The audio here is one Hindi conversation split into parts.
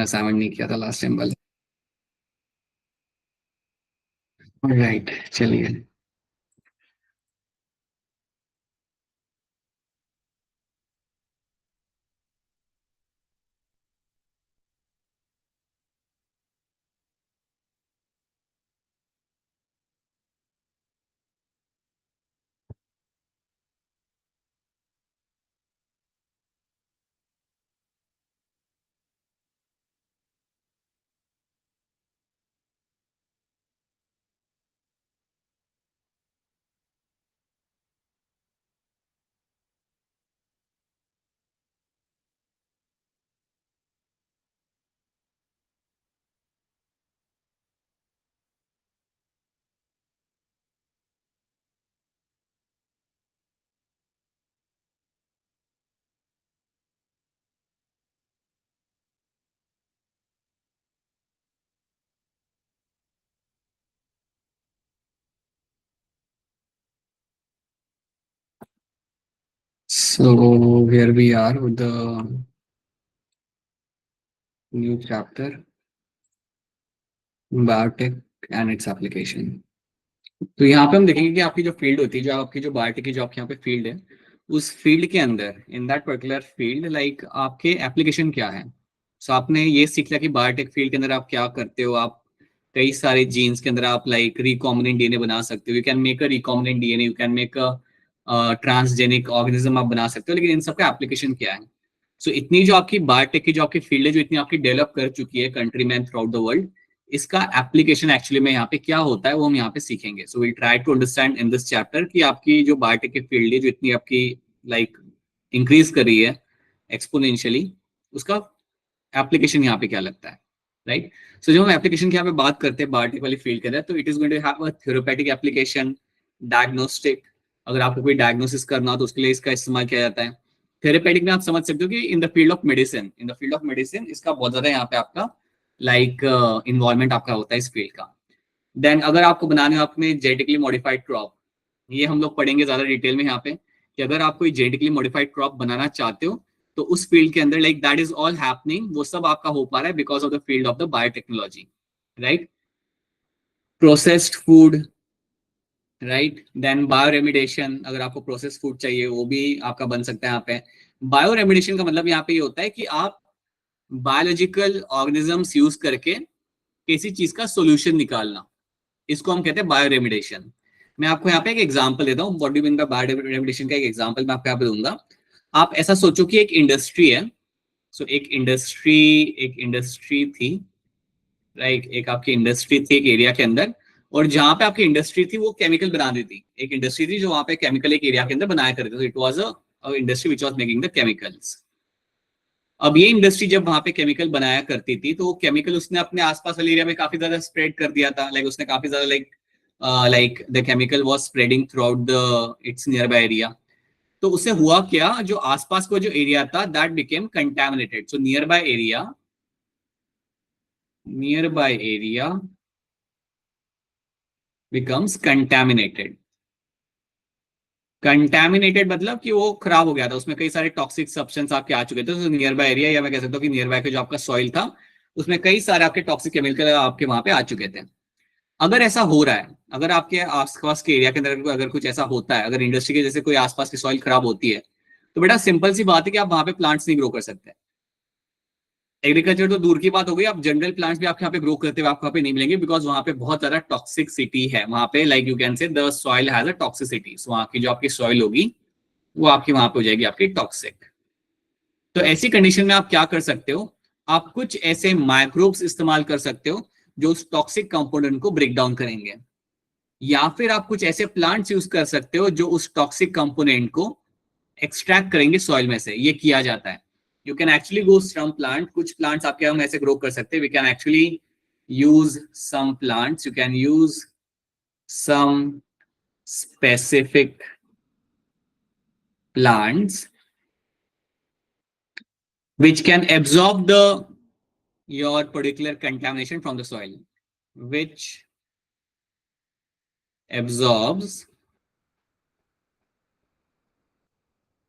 असाइनमेंट नहीं किया था लास्ट टाइम वाला। राइट, चलिए। So here we are with the new chapter, biotech and its application. तो यहाँ पे हम देखेंगे कि आपकी जो फील्ड होती है, जो आपकी जो बायोटेक की जो आपके यहाँ पे फील्ड है, उस फील्ड के अंदर in that particular field like आपके एप्लीकेशन क्या है। सो आपने ये सीख लिया कि बायोटेक फील्ड के अंदर आप क्या करते हो। आप कई सारे जीन्स के अंदर आप लाइक रिकॉम्बिनेंट डीएनए बना सकते हो। You can make a recombinant DNA, you can make a transgenic organism आप बना सकते हो। लेकिन इन सबका एप्लीकेशन क्या है। सो इतनी जो आपकी बायोटेक की जो आपकी फील्ड है, जो इतनी आपकी डेवलप कर चुकी है कंट्री में थ्रू आउट द वर्ल्ड, इसका एप्लीकेशन एक्चुअली में यहाँ पे क्या होता है वो हम यहाँ पे सीखेंगे। So will try to understand in this chapter कि आपकी जो बायोटेक की फील्ड है, जो इतनी आपकी लाइक इंक्रीज कर रही है एक्सपोनेंशियली, उसका एप्लीकेशन यहाँ पे क्या लगता है। राइट। सो जब हम एप्लीकेशन की यहाँ पे बात करते हैं बायोटेक वाली फील्ड के अंदर, तो it is going to have a theoretic application, diagnostic. अगर आपको कोई डायग्नोसिस करना हो तो उसके लिए इसका इस्तेमाल किया जाता है। थेरेपेटिक में आप समझ सकते हो कि in the field of medicine, in the field of medicine इसका बहुत ज्यादा यहाँ पे आपका लाइक इन्वॉल्वमेंट आपका होता है इस फील्ड का। देन अगर आपको बनाने हो आपने जेनेटिकली मॉडिफाइड क्रॉप, ये हम लोग पढ़ेंगे ज्यादा डिटेल में यहाँ पे कि अगर आप कोई जेनेटिकली मॉडिफाइड क्रॉप बनाना चाहते हो तो उस फील्ड के अंदर like that is all happening, वो सब आपका हो पा रहा है because of the field of the biotechnology. Right. Processed food, right. Then bioremediation, अगर आपको प्रोसेस फूड चाहिए वो भी आपका बन सकता है यहाँ पे। बायो रेमिडेशन का मतलब यहाँ पे ये होता है कि आप बायोलॉजिकल ऑर्गेनिजम्स यूज करके किसी चीज का सोल्यूशन निकालना, इसको हम कहते हैं बायो रेमिडेशन। मैं आपको यहाँ पे एक एग्जांपल देता हूँ what do mean by bio remediation का। एक एग्जांपल मैं आपको यहाँ पे दूंगा। आप ऐसा सोचो कि एक इंडस्ट्री है। सो एक इंडस्ट्री थी, राइट। एक आपकी इंडस्ट्री थी एक एरिया के अंदर, और जहां पे आपकी इंडस्ट्री थी वो केमिकल बना रही थी। एक इंडस्ट्री थी जो वहां पे केमिकल एक एरिया के अंदर बनाया करती थी। It was a industry which was making the chemicals. अब ये इंडस्ट्री जब वहां पे केमिकल बनाया करती थी तो वो केमिकल उसने अपने आसपास वाले एरिया में काफी ज्यादा स्प्रेड कर दिया था। लाइक उसने काफी ज्यादा like the chemical was spreading through out the it's near by area. तो उससे हुआ क्या, जो आसपास का जो एरिया था that became contaminated. So near by area becomes contaminated. Contaminated मतलब कि वो खराब हो गया था, उसमें कई सारे टॉक्सिक सब्सटेंस आपके आ चुके थे। तो नियर बाय एरिया, या मैं कह सकता हूँ कि नियर बाय का जो आपका सॉइल था उसमें कई सारे आपके टॉक्सिक केमिकल आपके वहां पे आ चुके थे। अगर ऐसा हो रहा है, अगर आपके आसपास के एरिया के अंदर अगर कुछ ऐसा होता है, अगर इंडस्ट्री के जैसे कोई आसपास की सॉइल खराब होती है, तो बेटा सिंपल सी बात है कि आप वहां पे प्लांट्स नहीं ग्रो कर सकते। एग्रीकल्चर तो दूर की बात हो गई, आप जनरल प्लांट्स भी आपके यहाँ पे ग्रो करते हुए आपको यहाँ पे नहीं मिलेंगे, बिकॉज वहां पे बहुत ज्यादा टॉक्सिसिटी है। वहां पे like you can say the soil has a toxicity. वहां की जो आपकी सॉइल होगी वो आपकी वहां पे हो जाएगी आपकी टॉक्सिक। तो ऐसी कंडीशन में आप क्या कर सकते हो, आप कुछ ऐसे माइक्रोब्स इस्तेमाल कर सकते हो जो उस टॉक्सिक कंपोनेंट को ब्रेक डाउन करेंगे, या फिर आप कुछ ऐसे प्लांट्स यूज कर सकते हो जो उस टॉक्सिक कंपोनेंट को एक्सट्रैक्ट करेंगे सॉइल में से। ये किया जाता है। You can actually go some plant, कुछ प्लांट्स आपके हम ऐसे ग्रो कर सकते हैं। We can actually use some plants, you can use some specific plants which can absorb the your particular contamination from the soil, which absorbs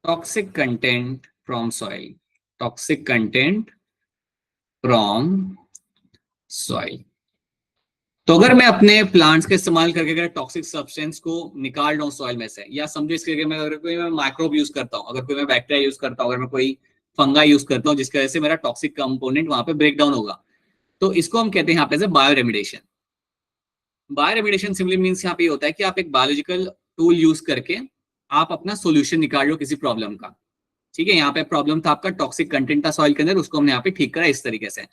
toxic content from soil, toxic content from soil. तो अगर मैं अपने प्लांट्स का इस्तेमाल करके अगर टॉक्सिक सब्सटेंस को निकाल रहा हूँ सॉइल में से, या समझो इसके लिए मैं अगर कोई मैं माइक्रोब यूज करता हूँ, अगर कोई मैं बैक्टीरिया यूज करता हूँ, अगर मैं कोई फंगा यूज करता हूँ जिसकी वजह से मेरा टॉक्सिक कंपोनेंट वहां पे ब्रेक डाउन होगा, तो इसको हम कहते हैं यहाँ पे bio remediation. Bio remediation simply means यहाँ पे होता है कि आप एक बायोलॉजिकल टूल यूज करके आप अपना सोल्यूशन निकाल लो किसी प्रॉब्लम का। ठीक है, यहाँ पे प्रॉब्लम था आपका टॉक्सिक कंटेंट था सॉइल के अंदर, उसको हमने यहाँ पे ठीक करा इस तरीके से।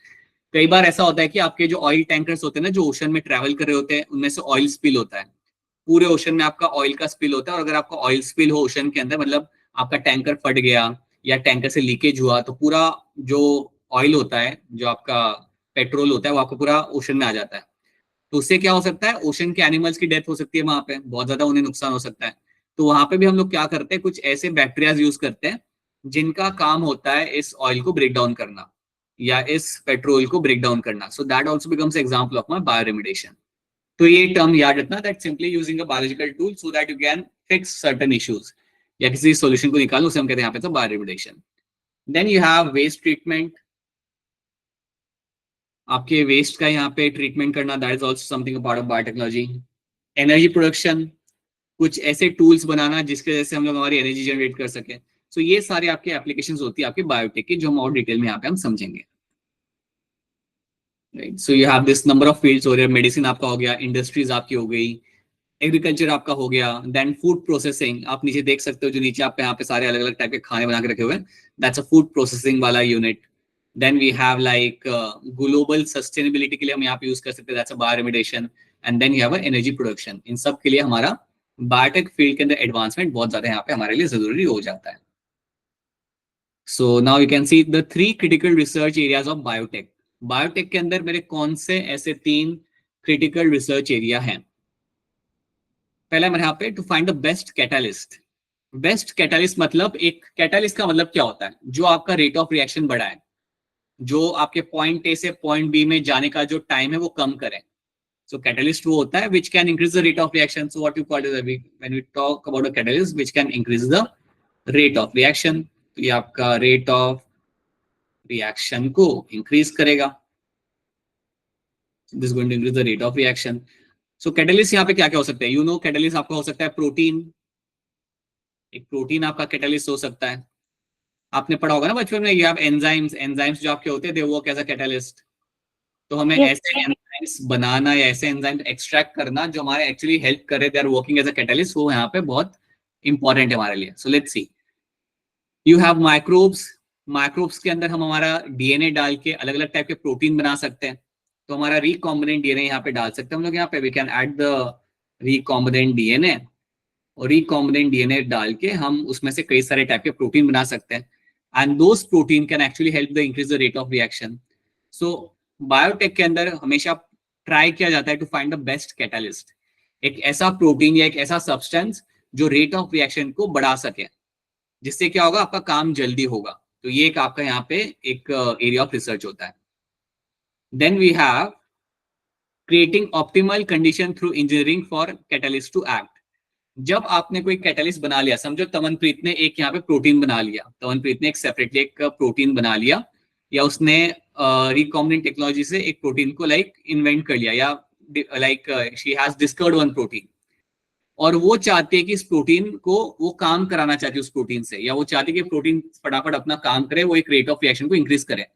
कई बार ऐसा होता है कि आपके जो ऑयल टैंकर्स होते हैं ना, जो ओशन में ट्रैवल कर रहे होते हैं, उनमें से ऑयल स्पिल होता है। पूरे ओशन में आपका ऑयल का स्पिल होता है, और अगर आपका ऑयल स्पिल हो ओशन के अंदर, मतलब आपका टैंकर फट गया या टैंकर से लीकेज हुआ, तो पूरा जो ऑयल होता है, जो आपका पेट्रोल होता है, वो आपको पूरा ओशन में आ जाता है। तो उससे क्या हो सकता है, ओशन के एनिमल्स की डेथ हो सकती है, वहां पे बहुत ज्यादा उन्हें नुकसान हो सकता है। तो वहां पे भी हम लोग क्या करते हैं, कुछ ऐसे बैक्टीरिया यूज करते हैं जिनका काम होता है इस ऑयल को ब्रेक डाउन करना या इस पेट्रोल को ब्रेक डाउन करना। So that also becomes example of my bioremediation. तो ये टर्म याद रखना, that simply using a biological tool so that you can fix certain issues, या किसी सोल्यूशन को निकालो, उसे हम कहते हैं यहाँ पे bioremediation. Then you have waste treatment. आपके वेस्ट का यहाँ पे ट्रीटमेंट करना, that is also something part of biotechnology. Energy production, कुछ ऐसे टूल्स बनाना जिसके वजह से हम लोग हमारी एनर्जी जनरेट कर सके। सो ये सारे आपके एप्लीकेशंस होती है आपके बायोटेक की, जो हम और डिटेल में यहाँ पे हम समझेंगे। Right, so you have this number of fields हो रहे हैं। मेडिसिन आपका हो गया, इंडस्ट्रीज आपकी हो गई, एग्रीकल्चर आपका हो गया, देन फूड प्रोसेसिंग। आप नीचे देख सकते हो, जो नीचे आप यहाँ पे सारे अलग अलग टाइप के खाने बना के रखे हुए हैं, दैट्स अ फूड प्रोसेसिंग वाला unit. Then we have like global sustainability के लिए हम यहाँ पे यूज कर सकते हैं, that's a bioremediation. And then you have energy production. इन सब के लिए हमारा बायोटेक फील्ड के अंदर एडवांसमेंट बहुत ज्यादा यहाँ पे हमारे लिए जरूरी हो जाता है। So now you can see the 3 critical research areas of biotech. Biotech के अंदर मेरे कौन से ऐसे 3 critical रिसर्च एरिया हैं। पहला मेरे यहाँ पे to find the best catalyst. Best catalyst मतलब, एक कैटालिस्ट का मतलब क्या होता है, जो आपका रेट ऑफ रिएक्शन बढ़ाए, जो आपके पॉइंट ए से पॉइंट बी में जाने का जो टाइम है वो कम करे। सो कैटालिस्ट वो होता है which can increase the rate of reaction. So what you call it when we talk about a catalyst which can increase the rate of reaction, तो ये आपका रेट ऑफ रिएक्शन को इंक्रीज करेगा। This going to increase the rate of reaction. So catalyst यहाँ पे क्या क्या हो सकते हैं, यू नो कैटालिस्ट आपका हो सकता है प्रोटीन। एक प्रोटीन आपका कैटालिस्ट हो सकता है। आपने पढ़ा होगा ना बचपन में, यू हैव एंजाइम्स। एंजाइम्स जो आपके होते हैं, they work as a catalyst. तो हमें Yes. ऐसे एंजाइम्स बनाना या ऐसे एंजाइम एक्सट्रैक्ट करना जो हमारे एक्चुअली हेल्प करे, they are working as a catalyst, वो यहाँ पे बहुत इंपॉर्टेंट है हमारे लिए। So let's see, you have microbes. Microbes के अंदर हम हमारा डीएनए डाल के अलग अलग टाइप के प्रोटीन बना सकते हैं। तो हमारा रिकॉम्बिनेंट डीएनए यहाँ पे डाल सकते हैं हम लोग। यहाँ पे we can add the recombinant DNA, और रिकॉम्बिनेंट डीएनए डाल के हम उसमें से कई सारे टाइप के प्रोटीन बना सकते हैं। And those protein can actually help the increase the rate of reaction. So biotech के अंदर हमेशा ट्राई किया जाता है to find the best catalyst, एक ऐसा प्रोटीन या एक ऐसा सब्सटेंस जो रेट ऑफ रिएक्शन को बढ़ा सके, जिससे क्या होगा, आपका काम जल्दी होगा। तो ये एक आपका यहाँ पे एक एरिया ऑफ रिसर्च होता है। Then we have creating optimal condition through engineering for catalyst to act. जब आपने कोई कैटालिस्ट बना लिया, समझो तमनप्रीत ने एक यहाँ पे प्रोटीन बना लिया, तमनप्रीत ने एक सेपरेटली एक प्रोटीन बना लिया, या उसने रिकॉम्बिनेंट टेक्नोलॉजी से एक प्रोटीन को लाइक इन्वेंट कर लिया, या like she has discovered one protein, और वो चाहती है कि इस प्रोटीन को वो काम कराना चाहती है उस प्रोटीन से, या वो चाहती है कि प्रोटीन फटाफट अपना काम करे, वो एक रेट ऑफ रिएक्शन को इंक्रीज करे।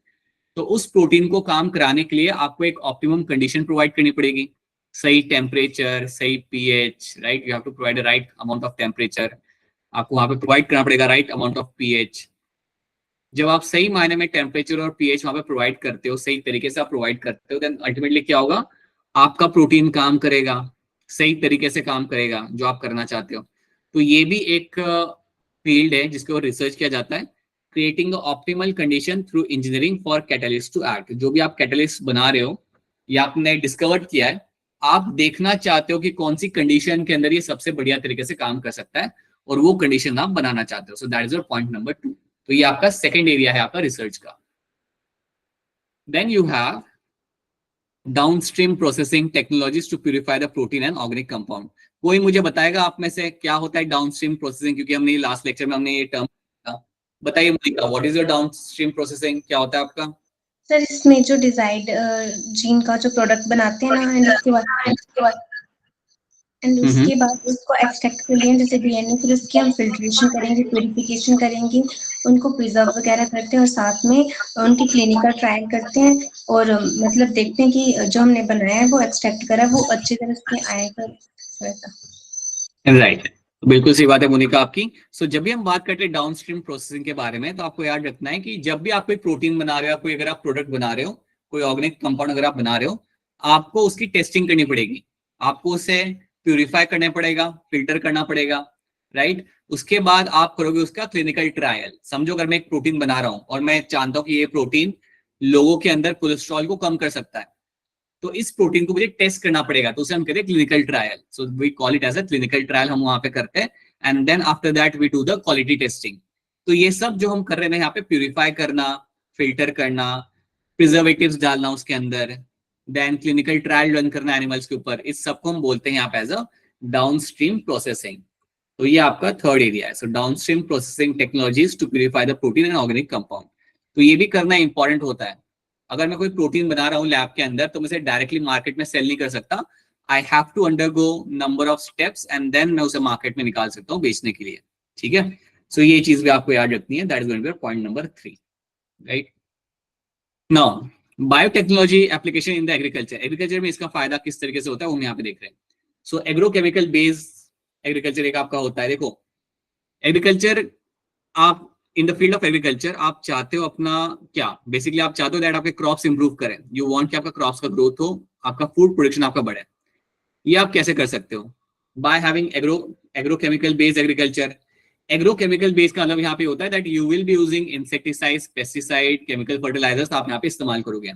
तो उस प्रोटीन को काम कराने के लिए आपको एक ऑप्टिमम कंडीशन प्रोवाइड करनी पड़ेगी। सही टेम्परेचर, सही pH, right, you have to provide a right amount of temperature. आपको वहां पे प्रोवाइड करना पड़ेगा राइट अमाउंट ऑफ पीएच। जब आप सही मायने में टेम्परेचर और पीएच वहां पे प्रोवाइड करते हो, सही तरीके से आप प्रोवाइड करते हो, देन अल्टीमेटली क्या होगा, आपका प्रोटीन काम करेगा, सही तरीके से काम करेगा जो आप करना चाहते हो। तो ये भी एक फील्ड है जिसके ऊपर रिसर्च किया जाता है, creating optimal condition through engineering for catalyst to act. जो भी आप कैटलिस्ट बना रहे हो या आपने डिस्कवर किया है, आप देखना चाहते हो कि कौन सी कंडीशन के अंदर ये सबसे बढ़िया तरीके से काम कर सकता है, और वो कंडीशन आप बनाना चाहते हो। So that is your point number 2। तो ये आपका सेकेंड एरिया है आपका रिसर्च का। Then you have downstream processing technologies to purify the protein and organic compound. कोई मुझे बताएगा आप में से क्या होता है डाउनस्ट्रीम प्रोसेसिंग, क्योंकि हमने लास्ट लेक्चर में हमने ये टर्म बताइए Monika, what is your downstream processing, क्या होता है आपका? सर इसमें जो डिजाइड जीन का जो प्रोडक्ट बनाते हैं ना, एंड उसके बाद उसको एक्सट्रैक्ट कर लिया जैसे डीएनए, फिर उसकी हम फिल्ट्रेशन करेंगे, प्यूरिफिकेशन करेंगे, उनको प्रिजर्व वगैरह करते हैं और साथ में उनकी क्लिनिकल ट्रायल करते हैं और मतलब देखते हैं कि जो हमने बनाया है वो एक्सट्रैक्ट करा है वो अच्छी तरह से आएगा वैसा। राइट, बिल्कुल सही बात है मोनिका आपकी। सो जब भी हम बात करते हैं डाउनस्ट्रीम प्रोसेसिंग के बारे में, तो आपको याद रखना है कि जब भी आप कोई प्रोटीन बना रहे हो, कोई अगर आप प्रोडक्ट बना रहे हो, कोई ऑर्गेनिक कंपाउंड अगर आप बना रहे हो, आपको उसकी टेस्टिंग करनी पड़ेगी, आपको उसे प्यूरिफाई करना पड़ेगा, फिल्टर करना पड़ेगा, राइट। उसके बाद आप करोगे उसका क्लिनिकल ट्रायल। समझो अगर मैं एक प्रोटीन बना रहा हूं और मैं जानता हूं कि ये प्रोटीन लोगों के अंदर कोलेस्ट्रॉल को कम कर सकता है, तो इस प्रोटीन को मुझे टेस्ट करना पड़ेगा, तो उसे हम कहते हैं clinical trial. So we call it as a clinical trial, हम वहां पे करते हैं, and then after that we do the quality testing. तो ये सब जो हम कर रहे हैं यहाँ पे, प्यूरिफाई करना, फिल्टर करना, प्रिजर्वेटिव्स डालना उसके अंदर, देन क्लिनिकल ट्रायल रन करना एनिमल्स के ऊपर, इस सबको हम बोलते हैं यहाँ पे एज अ डाउनस्ट्रीम प्रोसेसिंग। तो ये आपका थर्ड एरिया है। So downstream processing technologies to purify the protein and organic compound. तो ये भी करना इंपॉर्टेंट होता है। अगर मैं कोई प्रोटीन बना रहा हूँ लैब के अंदर, तो मैं उसे डायरेक्टली मार्केट में सेल नहीं कर सकता। I have to undergo number of steps and then मैं उसे मार्केट में निकाल सकता हूँ बेचने के लिए। ठीक है, सो ये चीज भी आपको याद रखनी है। That is going to be point number 3, right. Now biotechnology application in the agriculture. Agriculture में इसका फायदा किस तरीके से होता है वो हम यहाँ पे देख रहे हैं। सो एग्रोकेमिकल बेस्ड एग्रीकल्चर एक आपका होता है। देखो एग्रीकल्चर, आप in the field of agriculture आप चाहते हो अपना क्या, बेसिकली आप चाहते हो दैट आपके क्रॉप्स इंप्रूव करें, यू वांट कि आपका क्रॉप्स का ग्रोथ हो, आपका फूड प्रोडक्शन आपका बढ़े। ये आप कैसे कर सकते हो? By having agrochemical based agriculture. Agrochemical based का मतलब यहाँ पे होता है that you will be using insecticides, pesticide, chemical fertilizers आप यहाँ पे इस्तेमाल करोगे।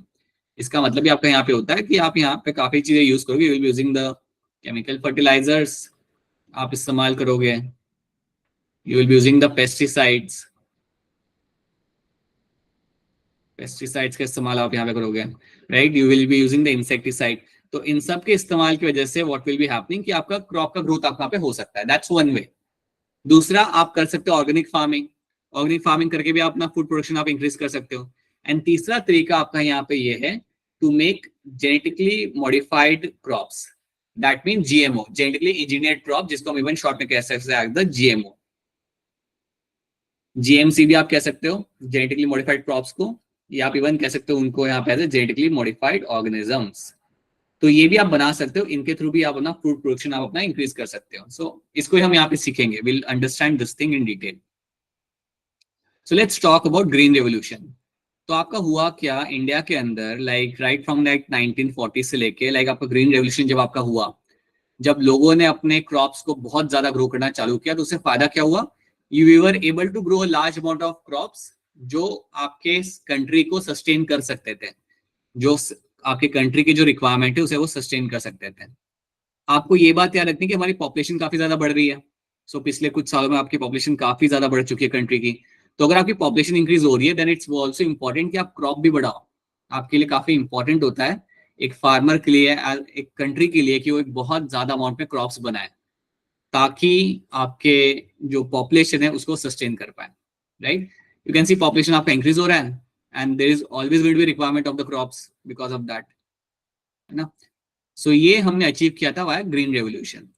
इसका मतलब भी आपका यहाँ पे होता है कि आप यहाँ पे काफी चीजें यूज करोगे। You will be using the chemical fertilizers, आप इस्तेमाल करोगे, you will be using the pesticides, pesticides का इस्तेमाल आप यहाँ पे करोगे, right. You will be using the insecticide. तो इन सब के इस्तेमाल की वजह से व्हाट विल बी हैपनिंग कि आपका क्रॉप का ग्रोथ आपका पे हो सकता है। That's one way. दूसरा आप कर सकते हो ऑर्गेनिक फार्मिंग। ऑर्गेनिक फार्मिंग करके भी आप अपना फूड प्रोडक्शन आप इंक्रीज कर सकते हो। एंड तीसरा तरीका आपका यहाँ पे ये है to make genetically modified crops, that mean GMO, genetically engineered crop, जिसको हम इवन शॉर्ट में कह सकते हैं जीएमओ। जीएमसी भी आप कह सकते हो जेनेटिकली मॉडिफाइड क्रॉप्स को, या आप इवन कह सकते हो उनको यहाँ पे जेनेटिकली मॉडिफाइड ऑर्गेनिजम्स। तो ये भी आप बना सकते हो, इनके थ्रू भी आप अपना फूड प्रोडक्शन आप अपना इंक्रीज कर सकते हो। सो इसको हम यहाँ पे सीखेंगे, will understand this thing in detail. So let's talk about green revolution. तो आपका हुआ क्या इंडिया के अंदर, लाइक राइट फ्रॉम लाइक 1940 से लेके, लाइक आपका ग्रीन रेवोल्यूशन जब आपका हुआ, जब लोगों ने अपने क्रॉप्स को बहुत ज्यादा ग्रो करना चालू किया, तो उससे फायदा क्या हुआ? You were able to grow large amount of crops जो आपके कंट्री को सस्टेन कर सकते थे, जो आपके कंट्री की जो रिक्वायरमेंट है उसे वो सस्टेन कर सकते थे। आपको ये बात याद रखनी है कि हमारी पॉपुलेशन काफी ज्यादा बढ़ रही है। सो पिछले कुछ सालों में आपकी पॉपुलेशन काफी ज्यादा बढ़ चुकी है कंट्री की। तो अगर आपकी पॉपुलेशन इंक्रीज हो रही है, देन इट्स ऑल्सो इंपॉर्टेंट कि आप क्रॉप भी बढ़ाओ। आपके लिए काफी इंपॉर्टेंट होता है एक फार्मर के लिए, एक कंट्री के लिए, कि वो एक बहुत ज्यादा अमाउंट में क्रॉप्स बनाए, ताकि आपके जो पॉपुलेशन है उसको सस्टेन कर पाए, right. You can see population आपका इंक्रीज हो रहा है, and there is always will be requirement of the crops because of that, है ना। सो ये हमने अचीव किया था via green revolution.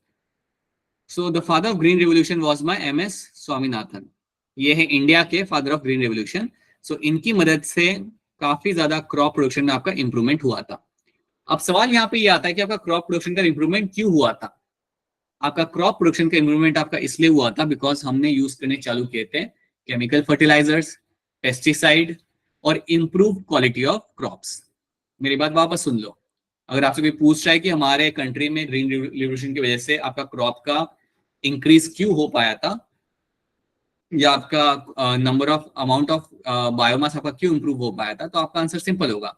So the father of green revolution was my MS Swaminathan. ये है इंडिया के father of green revolution. So इनकी मदद से काफी ज्यादा क्रॉप प्रोडक्शन में आपका इंप्रूवमेंट हुआ था। अब सवाल यहाँ पे ये आता है कि आपका क्रॉप प्रोडक्शन का इंप्रूवमेंट क्यों हुआ था? आपका क्रॉप प्रोडक्शन का इंप्रूवमेंट आपका इसलिए हुआ था बिकॉज हमने यूज करने चालू किए थे केमिकल फर्टिलाइजर्स, पेस्टिसाइड और इंप्रूव क्वालिटी ऑफ क्रॉप्स। मेरी बात वापस सुन लो। अगर आपसे कोई पूछ रहा है कि हमारे कंट्री में ग्रीन रिवोल्यूशन की वजह से आपका क्रॉप का इंक्रीज क्यों हो पाया था, या आपका number of amount of biomass आपका क्यों इंप्रूव हो पाया था, तो आपका आंसर सिंपल होगा,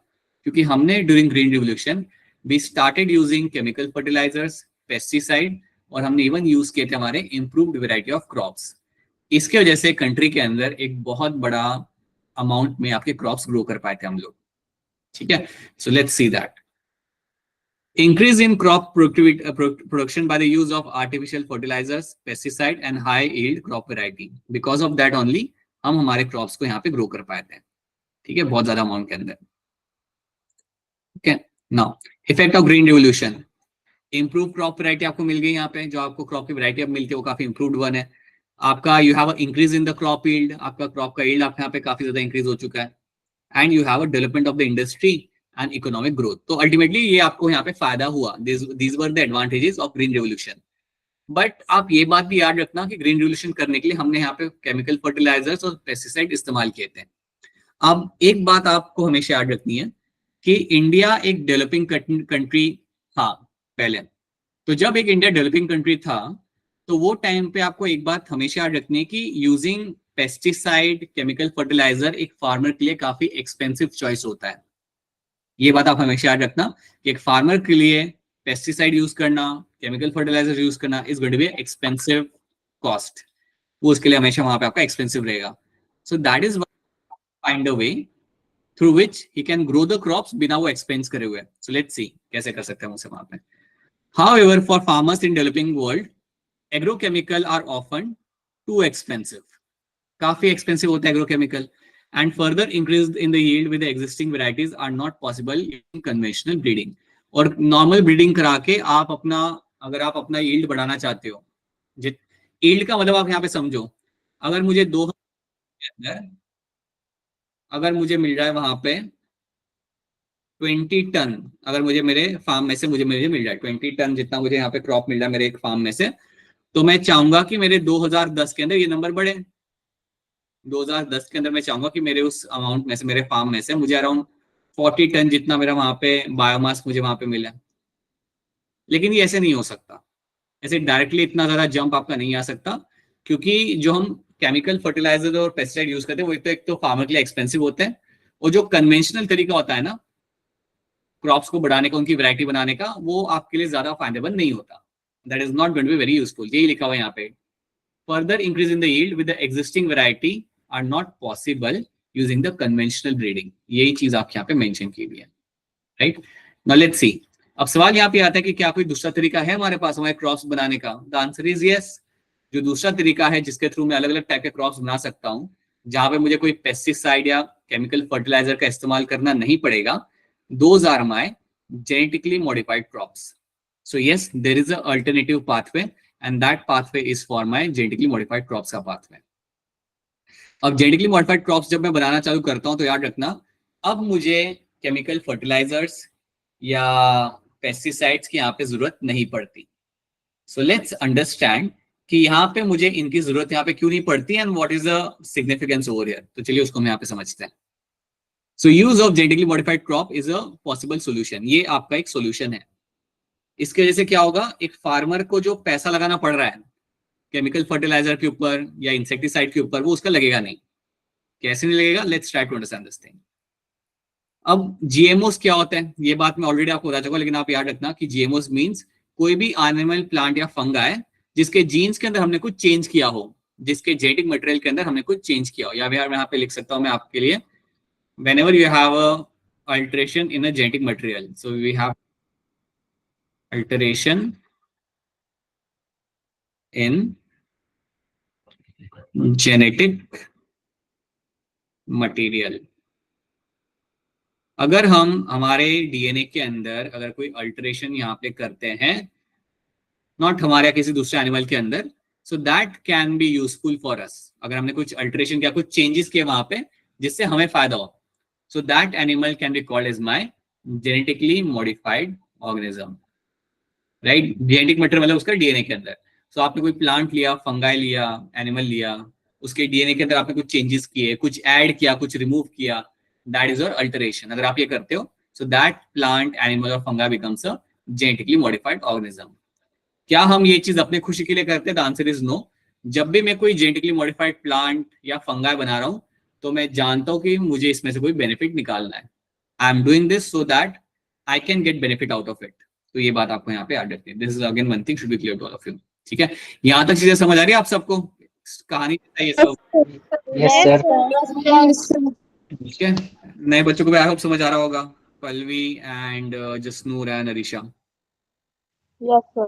क्योंकि हमने during green revolution we started using chemical fertilizers, pesticide, और हमने इवन यूज किए थे हमारे इंप्रूव्ड वेराइटी ऑफ क्रॉप्स। इसके वजह से कंट्री के अंदर एक बहुत बड़ा अमाउंट में आपके क्रॉप्स ग्रो कर पाए थे हम लोग। ठीक है, सो let's see that increase in crop production by the use of artificial fertilizers, pesticide and high yield crop variety. Because of that only हम हमारे क्रॉप्स को यहाँ पे ग्रो कर पाए थे, ठीक है, बहुत ज्यादा अमाउंट के अंदर। Now effect of green revolution, improve crop variety आपको मिल गई यहाँ पे, जो आपको क्रॉप की वैरायटी अब मिलती है वो काफी इंप्रूव्ड वन है आपका। You have increase in the crop yield, आपका क्रॉप का यील्ड आपके यहाँ पे काफी ज्यादा इंक्रीज हो चुका है। And you have a development of the industry and economic growth. तो अल्टीमेटली ये आपको यहाँ पे फायदा हुआ, these were the advantages of green revolution. But आप ये बात भी याद रखना कि ग्रीन रिवोल्यूशन करने के लिए हमने यहाँ पे केमिकल फर्टिलाइजर्स और पेस्टिसाइड इस्तेमाल किए थे। अब एक बात आपको हमेशा याद रखनी है कि इंडिया एक डेवलपिंग कंट्री था पहले। तो जब एक इंडिया डेवलपिंग कंट्री था तो वो टाइम पे आपको एक बात हमेशा याद रखनी है कि यूजिंग पेस्टिसाइड केमिकल फर्टिलाइजर एक फार्मर के लिए काफी एक्सपेंसिव चॉइस होता है। ये बात आप हमेशा याद रखना कि एक फार्मर के लिए पेस्टिसाइड यूज करना, केमिकल फर्टिलाइजर यूज करना is going to be expensive cost. वो उसके लिए हमेशा वहां पे आपका एक्सपेंसिव रहेगा। So that is find a way through which he can grow the crops बिना वो एक्सपेंस करे हुए। सो लेट्स सी कैसे कर सकते हैं उसे वहां पे। However, for farmers in developing world, agrochemical are often too expensive. काफी एक्सपेंसिव होता है agrochemical, and further increase in the yield with the existing varieties are not possible in conventional breeding. और normal breeding करा के आप अपना, अगर आप अपना yield बढ़ाना चाहते हो, yield का मतलब आप यहाँ पे समझो, अगर मुझे 2000 अगर मुझे मिल रहा है वहां पे 20 टन, अगर मुझे मेरे फार्म में से मुझे मिल जाए 20 टन जितना मुझे यहाँ पे क्रॉप मिल रहा है मेरे एक फार्म में से, तो मैं चाहूंगा कि मेरे 2010 के अंदर ये नंबर बढ़े। 2010 के अंदर मैं चाहूंगा कि मेरे उस अमाउंट में से, मेरे फार्म में से मुझे अराउंड 40 टन जितना मेरा वहां पे बायोमास मुझे वहां पे मिला। लेकिन ये ऐसे नहीं हो सकता, ऐसे डायरेक्टली इतना ज्यादा जंप आपका नहीं आ सकता, क्योंकि जो हम केमिकल फर्टिलाइजर और पेस्टिसाइड यूज करते हैं वो एक तो फार्मर के लिए एक्सपेंसिव होते हैं, और जो कन्वेंशनल तरीका होता है ना क्रॉप्स को बढ़ाने का, उनकी वैरायटी बनाने का, वो आपके लिए ज्यादा फायदेमंद नहीं होता। That is not going to be very useful. यही लिखा हुआ है यहाँ पे, further increase in the yield with the existing variety are not possible using the conventional breeding. यही चीज आपके यहाँ पे मेंशन की हुई है, राइट। नाउ लेट्स सी, अब सवाल यहाँ पे आता है कि क्या कोई दूसरा तरीका है हमारे पास हमारे क्रॉप्स बनाने का। The answer is yes. जो दूसरा तरीका है जिसके थ्रू मैं अलग अलग टाइप के क्रॉप्स बना सकता हूँ, जहां पे मुझे कोई पेस्टिसाइड या केमिकल फर्टिलाइजर का इस्तेमाल करना नहीं पड़ेगा, those are my genetically modified crops. So yes, there is an alternative pathway and that pathway is for my genetically modified crops का pathway. अब genetically modified crops जब मैं बनाना चालू करता हूं तो याद रखना, अब मुझे केमिकल फर्टिलाइजर्स या पेस्टिसाइड्स की यहाँ पे जरूरत नहीं पड़ती। सो लेट्स अंडरस्टैंड कि यहाँ पे मुझे इनकी जरूरत यहाँ पे क्यों नहीं पड़ती and what is the significance over here. तो चलिए उसको हम यहाँ पे समझते हैं। So use of genetically modified crop is a possible solution. ये आपका एक सोल्यूशन है। इसके वजह से क्या होगा, एक फार्मर को जो पैसा लगाना पड़ रहा है केमिकल फर्टिलाइजर के ऊपर या इंसेक्टिसाइड के ऊपर, वो उसका लगेगा नहीं। कैसे नहीं लगेगा, let's try to understand this thing. अब जीएमओस क्या होता है, ये बात मैं ऑलरेडी आपको बता चुका, लेकिन आप याद रखना कि जीएमओस मींस कोई भी एनिमल, प्लांट या फंगाई जिसके जीन्स के अंदर हमने कुछ चेंज किया हो, जिसके जेनेटिक मटेरियल के अंदर हमने कुछ चेंज किया हो। या यहाँ पे लिख सकता हूं मैं आपके लिए, whenever you have a alteration in a genetic material, so we have alteration in genetic material। अगर हम हमारे डीएनए के अंदर अगर कोई अल्टरेशन यहाँ पे करते हैं, नॉट हमारे या किसी दूसरे एनिमल के अंदर, सो that can be useful for us. अगर हमने कुछ अल्टरेशन किया, कुछ चेंजेस किए वहां पे जिससे हमें फायदा हो, so that animal can be called as my genetically modified organism, right? genetic material मतलब उसका डीएनए के अंदर। so आपने कोई प्लांट लिया, फंगाई लिया, एनिमल लिया, उसके डीएनए के अंदर आपने कुछ चेंजेस किए, कुछ ऐड किया, कुछ रिमूव किया, दैट इज योर अल्टरेशन। अगर आप ये करते हो, so that plant, animal और फंगा becomes a genetically modified organism। क्या हम ये चीज अपने खुशी के लिए करते हैं? The answer is no. जब भी मैं कोई जेनेटिकली मॉडिफाइड प्लांट या फंगाई बना रहा हूं, तो मैं जानता हूं कि मुझे इसमें से कोई बेनिफिट निकालना है। I am doing this so that I can get benefit out of it. तो ये बात आपको यहाँ पे याद रखनी है। This is again one thing should be clear to all of you. ठीक है, यहाँ तक चीजें समझ आ रही है आप सबको? कहानी ये सब यस सर। ठीक है। नए बच्चों को भी आई होप समझ आ रहा होगा, Pallavi and Jasnoor and Arisha. Yes, sir.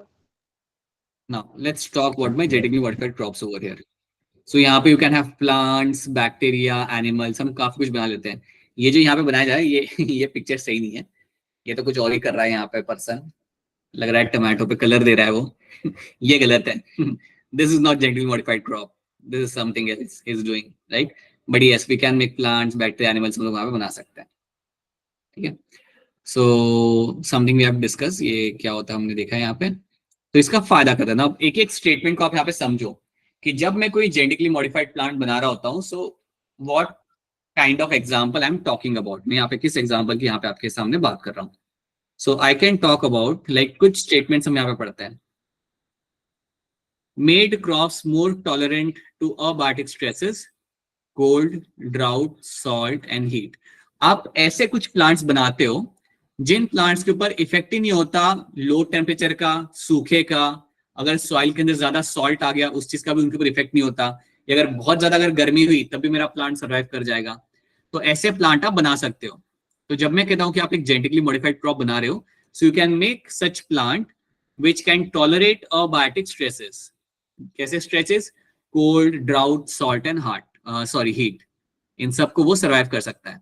Now let's talk about my genetically modified crops over here. So यहाँ पे you can have plants, bacteria, animals, हम काफी कुछ बना लेते हैं। ये जो यहाँ पे बनाया जा रहा है, ये पिक्चर सही नहीं है। ये तो कुछ और ही कर रहा है यहाँ पे पर्सन, लग रहा है टमाटो पे कलर दे रहा है वो ये गलत है this is not genetically modified crop, this is something else he is doing, right? But yes we can make plants, bacteria, animals हम लोग वहां पे बना सकते हैं, ठीक है? So something we have discuss, ये क्या होता है हमने देखा है यहाँ पे। तो इसका फायदा करता है ना, एक एक स्टेटमेंट को आप यहाँ पे समझो कि जब मैं कोई जेनेटिकली मॉडिफाइड प्लांट बना रहा होता हूँ, so what kind of example I am talking about, मैं यहाँ पे किस एग्जांपल की यहाँ पे आपके सामने बात कर रहा हूँ। So I can talk about like कुछ स्टेटमेंट्स हम यहाँ पे पढ़ते हैं। Made crops more tolerant to abiotic stresses, cold, drought, salt and heat. आप ऐसे कुछ प्लांट्स बनाते हो जिन प्लांट्स के ऊपर इफेक्ट ही नहीं होता लो टेम्परेचर का, सूखे का, अगर सॉइल के अंदर ज्यादा सॉल्ट आ गया उस चीज का भी उनके ऊपर इफेक्ट नहीं होता, या अगर बहुत ज्यादा अगर गर्मी हुई तब भी मेरा प्लांट सर्वाइव कर जाएगा। तो ऐसे प्लांट आप बना सकते हो। तो जब मैं कहता हूं कि आप एक जेनेटिकली मॉडिफाइड क्रॉप बना रहे हो, so you can make such plant which can tolerate abiotic stresses. कैसे stresses? Cold, drought, salt and heat, इन सबको वो सर्वाइव कर सकता है।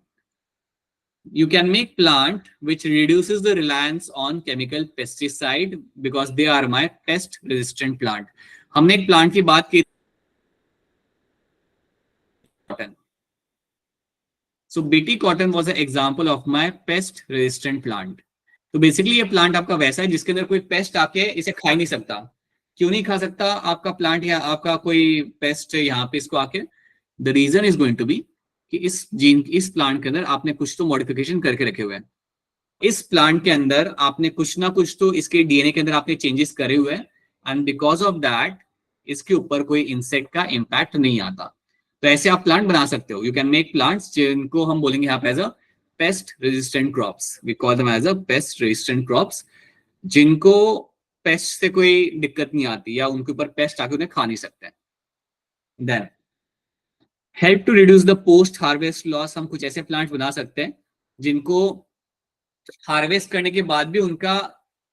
You can make plant which reduces the reliance on chemical pesticide because they are my pest resistant plant. हमने एक प्लांट की बात की, cotton. So BT cotton was an example of my pest resistant plant. तो बेसिकली ये प्लांट आपका वैसा है जिसके अंदर कोई पेस्ट आके इसे खा ही नहीं सकता। क्यों नहीं खा सकता आपका प्लांट या आपका कोई पेस्ट यहाँ पे इसको आके? The reason is going to be कि इस प्लांट के अंदर आपने कुछ तो मॉडिफिकेशन करके रखे हुए हैं। इस प्लांट के अंदर आपने कुछ ना कुछ तो इसके डीएनए के अंदर आपने चेंजेस करे हुए हैं, एंड बिकॉज ऑफ दैट इसके ऊपर कोई इंसेक्ट का इंपैक्ट नहीं आता। तो ऐसे आप प्लांट बना सकते हो। यू कैन मेक प्लांट्स जिनको हम बोलेंगे यहाँ पे as a pest resistant crops, we call them as a pest resistant crops, जिनको पेस्ट से कोई दिक्कत नहीं आती या उनके ऊपर पेस्ट आके उन्हें खा नहीं सकते। Then help to reduce the post harvest loss, हम कुछ ऐसे प्लांट्स बना सकते हैं जिनको हार्वेस्ट करने के बाद भी उनका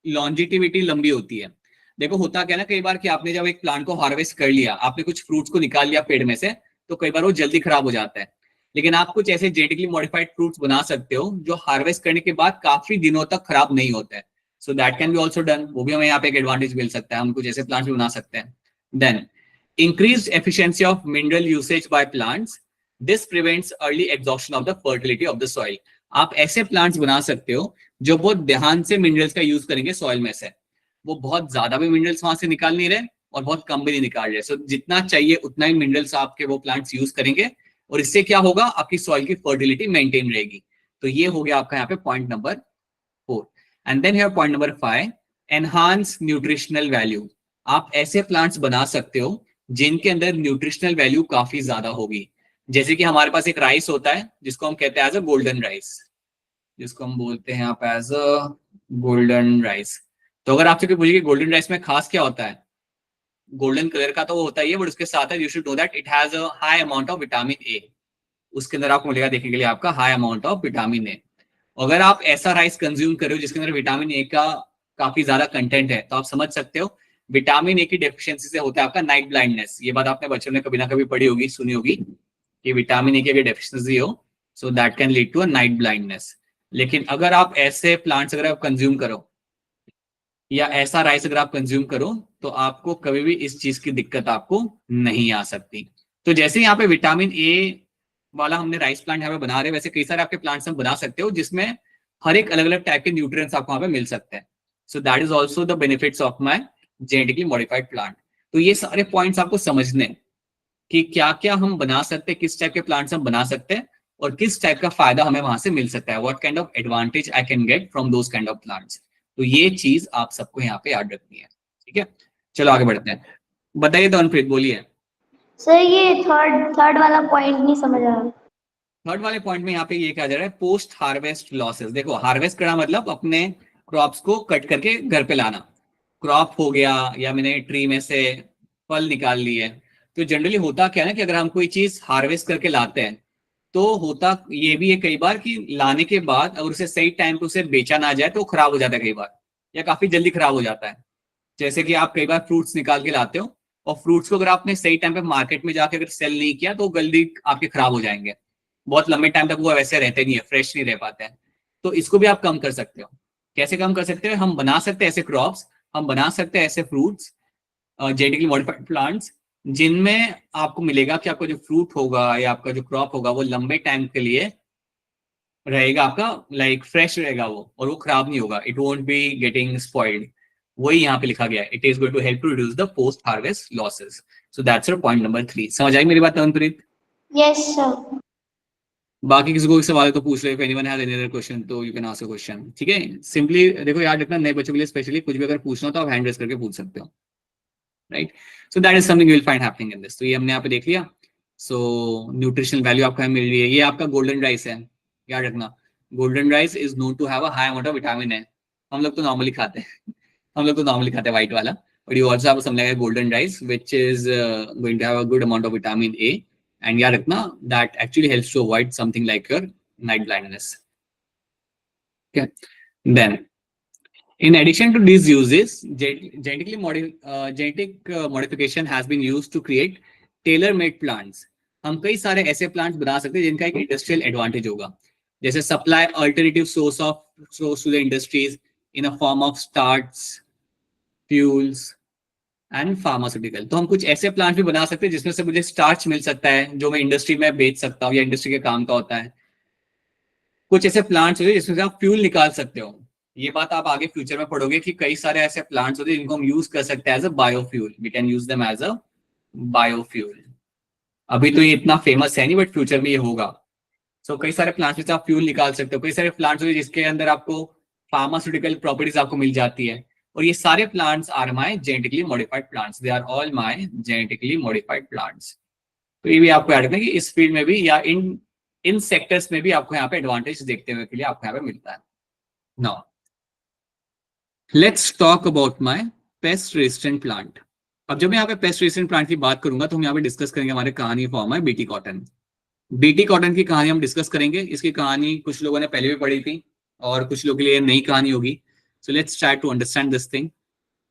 लॉन्जिटिविटी लंबी होती है। देखो होता क्या ना, कई बार कि आपने जब एक प्लांट को हार्वेस्ट कर लिया, आपने कुछ फ्रूट्स को निकाल लिया पेड़ में से, तो कई बार वो जल्दी खराब हो जाता है। लेकिन आप कुछ ऐसे जेनेटिकली मॉडिफाइड फ्रूट्स बना सकते हो जो हार्वेस्ट करने के बाद काफी दिनों तक खराब नहीं होते हैं। So that can be also done, वो भी हमें यहाँ पे एक एडवांटेज मिल सकता है, हम कुछ ऐसे प्लांट्स भी बना सकते हैं। Then increased efficiency of mineral usage by plants, this prevents early exhaustion of the fertility of the soil. आप ऐसे प्लांट्स बना सकते हो जो बहुत ध्यान से मिनरल्स का यूज करेंगे सॉइल में से, वो बहुत ज्यादा भी मिनरल्स वहां से निकाल नहीं रहे और बहुत कम भी नहीं निकाल रहे। सो जितना चाहिए उतना ही मिनरल्स आपके वो प्लांट्स यूज करेंगे, और इससे क्या होगा, आपकी सॉइल की फर्टिलिटी मेंटेन रहेगी। तो ये हो गया आपका यहाँ पे point number 4। And then here point number 5, enhance nutritional value. आप ऐसे प्लांट्स बना सकते हो जिनके अंदर न्यूट्रिशनल वैल्यू काफी ज्यादा होगी। जैसे कि हमारे पास एक राइस होता है जिसको हम कहते हैं एज अ गोल्डन राइस, जिसको हम बोलते हैं आप एज अ गोल्डन राइस। तो अगर आपसे कोई पूछे गोल्डन राइस में खास क्या होता है, गोल्डन कलर का तो वो होता ही है, बट उसके साथ है you should know that it has a high amount of vitamin ए। उसके अंदर आपको मिलेगा देखने के लिए आपका हाई अमाउंट ऑफ विटामिन ए। अगर आप ऐसा राइस कंज्यूम कर रहे हो जिसके अंदर विटामिन ए का काफी ज्यादा कंटेंट है, तो आप समझ सकते हो विटामिन ए की डेफिशिएंसी से होता है आपका नाइट ब्लाइंडनेस। ये बात आपने बच्चों ने कभी ना कभी पढ़ी होगी, सुनी होगी कि विटामिन ए की अगर डेफिशिएंसी हो so that can lead to a night blindness. लेकिन अगर आप ऐसे प्लांट्स अगर आप कंज्यूम करो या ऐसा राइस अगर आप कंज्यूम करो, तो आपको कभी भी इस चीज की दिक्कत आपको नहीं आ सकती। तो जैसे यहाँ पे विटामिन ए वाला हमने राइस प्लांट यहाँ पे बना रहे हैं, वैसे कई सारे आपके प्लांट्स हम बना सकते हो जिसमें हर एक अलग अलग टाइप के न्यूट्रिएंट्स आपको वहां पे मिल सकते हैं। So that is also the benefits of my genetically modified plant. तो ये सारे पॉइंट्स आपको समझने कि क्या क्या हम बना सकते हैं, किस टाइप के प्लांट्स हम बना सकते हैं और किस टाइप का फायदा हमें वहां से मिल सकता है, what kind of advantage I can get from those kind of plants. तो ये चीज आप सबको यहाँ पे याद रखनी है, ठीक है? चलो आगे बढ़ते हैं। बताइए धनप्रीत, बोलिए। सर ये थर्ड वाला पॉइंट नहीं समझ आ रहा। थर्ड वाले पॉइंट में यहाँ पे ये कहा जा रहा है पोस्ट हार्वेस्ट लॉसेस। देखो हार्वेस्ट करना मतलब अपने क्रॉप्स को कट करके घर पे लाना। क्रॉप हो गया या मैंने ट्री में से फल निकाल लिए, तो जनरली होता क्या है ना कि अगर हम कोई चीज हार्वेस्ट करके लाते हैं तो होता ये भी है कई बार कि लाने के बाद अगर उसे सही टाइम पे उसे बेचा ना जाए तो खराब हो जाता है कई बार, या काफी जल्दी खराब हो जाता है। जैसे कि आप कई बार फ्रूट्स निकाल के लाते हो और फ्रूट्स को अगर आपने सही टाइम पे मार्केट में जाके अगर सेल नहीं किया तो जल्दी आपके खराब हो जाएंगे, बहुत लंबे टाइम तक वो वैसे रहते नहीं है, फ्रेश नहीं रह पाते हैं। तो इसको भी आप कम कर सकते हो। कैसे कम कर सकते हो? हम बना सकते हैं ऐसे क्रॉप्स, हम बना सकते हैं ऐसे फ्रूट्स, जेनेटिकली मॉडिफाइड प्लांट्स, जिनमें आपको मिलेगा कि आपका जो फ्रूट होगा या आपका जो क्रॉप होगा वो लंबे टाइम के लिए रहेगा, आपका लाइक फ्रेश रहेगा वो, और वो खराब नहीं होगा, it won't be getting spoiled. वही यहाँ पे लिखा गया है, it is going to help to reduce the post harvest losses. So that's your point number 3। समझ आई मेरी बात तनप्रीत? Yes sir. बाकी किसी को सवाल तो पूछ रहे, if anyone has any other question तो you can ask a question. ठीक है, सिंपली देखो याद रखना, नए बच्चों के लिए स्पेशली कुछ भी अगर पूछना हो तो आप हैंड रेस करके पूछ सकते हो, right? So that is something you will find happening in this. तो ये हमने यहाँ पे देख लिया। सो न्यूट्रिशनल वैल्यू आपको यहाँ मिल रही है। ये आपका गोल्डन राइस है, याद रखना, golden rice is known to have a high amount of vitamin है। हम लोग तो नॉर्मली खाते हैं हम लोग तो नॉर्मली खाते हैं व्हाइट वाला, but you also have some like golden rice which is going to have a good amount of vitamin A, एंड याद रखना that actually helps to avoid something like your night blindness. Okay, then in addition to these uses, genetic modification has been used to create tailor-made plants. हम कई सारे ऐसे प्लांट्स बना सकते हैं जिनका एक इंडस्ट्रियल एडवांटेज होगा, जैसे supply alternative source to the industries in a form of starch, fuels and pharmaceutical. तो हम कुछ ऐसे प्लांट भी बना सकते हैं जिसमें से मुझे स्टार्च मिल सकता है जो मैं इंडस्ट्री में बेच सकता हूँ या इंडस्ट्री के काम का होता है। कुछ ऐसे प्लांट्स होते हैं जिसमें से आप फ्यूल निकाल सकते हो। ये बात आप आगे फ्यूचर में पढ़ोगे कि कई सारे ऐसे प्लांट्स होते हैं जिनको हम यूज कर सकते हैं as a biofuel. We can use them as a biofuel. अभी तो ये इतना फेमस है नहीं, बट फ्यूचर में ये होगा। सो कई सारे प्लांट्स से आप फ्यूल निकाल सकते हो। कई सारे प्लांट्स होते हैं जिसके अंदर आपको फार्मास्यूटिकल प्रॉपर्टीज आपको मिल जाती है, और ये सारे plants are my genetically modified plants. They are all my genetically modified plants. तो ये भी आपको याद रखना कि इस फील्ड में भी या इन सेक्टर्स में भी आपको यहाँ पे एडवांटेज देखते हुए के लिए आपको यहाँ पे मिलता है। Now let's talk about my paste resistant plant. अब जब मैं यहाँ पे पेस्ट रेजिस्टेंट प्लांट की बात करूंगा तो हम यहाँ पे डिस्कस करेंगे हमारे कहानी फॉर्म है बीटी कॉटन। बीटी कॉटन की कहानी हम डिस्कस करेंगे। इसकी कहानी कुछ लोगों ने पहले भी पढ़ी थी और कुछ लोगों के लिए नई कहानी होगी। So let's try to understand this thing.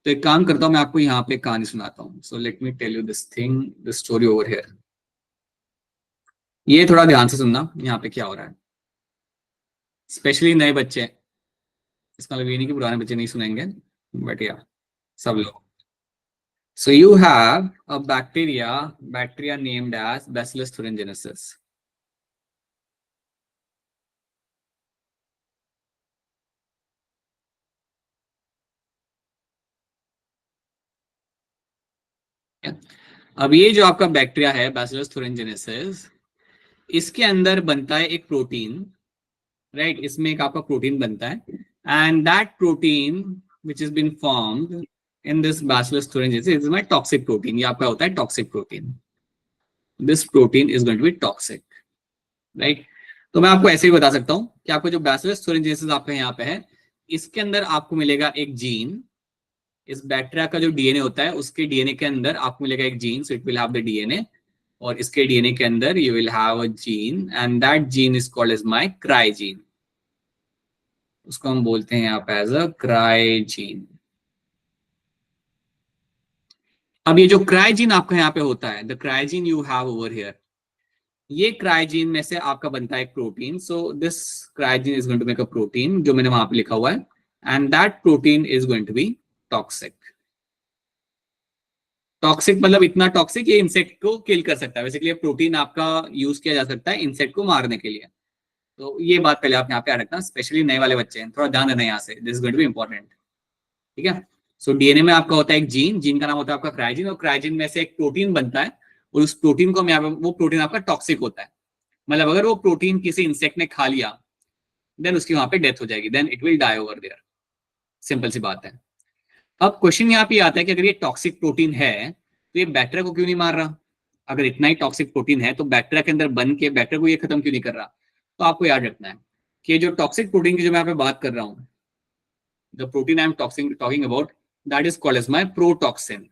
तो एक काम करता हूँ, मैं आपको यहाँ पे कहानी सुनाता हूँ। So let me tell you this thing, the story over here. ये थोड़ा ध्यान से सुनना यहाँ पे क्या हो रहा है, स्पेशली नए बच्चे। इसका मतलब ये नहीं कि पुराने बच्चे नहीं सुनेंगे, बट या सब लोग। So you have a bacteria named as Bacillus thuringiensis. अब ये जो आपका बैक्टीरिया है Bacillus thuringiensis, इसके अंदर बनता है एक प्रोटीन, राइट? इसमें एक आपका प्रोटीन बनता है, and that protein which has been formed in this Bacillus thuringiensis is my toxic protein. ये आपका होता है toxic protein. This protein is going to be toxic, right? तो मैं आपको ऐसे ही बता सकता हूं कि आपको जो Bacillus thuringiensis आपका यहाँ पे है, इसके अंदर आपको मिलेगा एक जीन। इस बैक्टीरिया का जो डीएनए होता है उसके डीएनए के अंदर आपको मिलेगा एक gene, so it will have the DNA, और इसके डीएनए के अंदर you will have a gene, and that gene is called as my cry gene. उसको हम बोलते हैं यहाँ पे एज अ क्राई जीन। अब ये जो क्राई जीन आपका यहाँ पे होता है, the cry gene you have over here, ये क्राइजीन में से आपका बनता है एक protein. So this cry gene is going to make a protein, जो मैंने वहां पे लिखा हुआ है, and that protein is going to be toxic. Toxic मतलब इतना टॉक्सिक ये इंसेक्ट को किल कर सकता है। बेसिकली प्रोटीन आपका यूज किया जा सकता है इंसेक्ट को मारने के लिए। तो ये बात पहले आप यहाँ पे याद रखना, स्पेशली नए वाले बच्चे हैं, थोड़ा ध्यान देना यहाँ से, this is going to be important. ठीक है, सो डीएनए में आपका होता है एक जीन, जीन का नाम होता है आपका क्राइजीन, और क्राइजीन में से एक प्रोटीन बनता है, और उस प्रोटीन को हम यहाँ पे, वो प्रोटीन आपका टॉक्सिक होता है। मतलब अगर वो प्रोटीन किसी इंसेक्ट ने खा लिया, देन उसकी वहां पे डेथ हो जाएगी, then it will die over there. Simple सी बात है। अब क्वेश्चन यहाँ पे आता है कि अगर ये टॉक्सिक प्रोटीन है तो ये बैक्टीरिया को क्यों नहीं मार रहा? अगर इतना ही टॉक्सिक प्रोटीन है तो बैक्टीरिया के अंदर बन के बैक्टीरिया को ये खत्म क्यों नहीं कर रहा? तो आपको याद रखना है कि जो टॉक्सिक प्रोटीन की जो मैं यहाँ पे बात कर रहा हूँ, the protein I am talking about, that is called as my protoxin.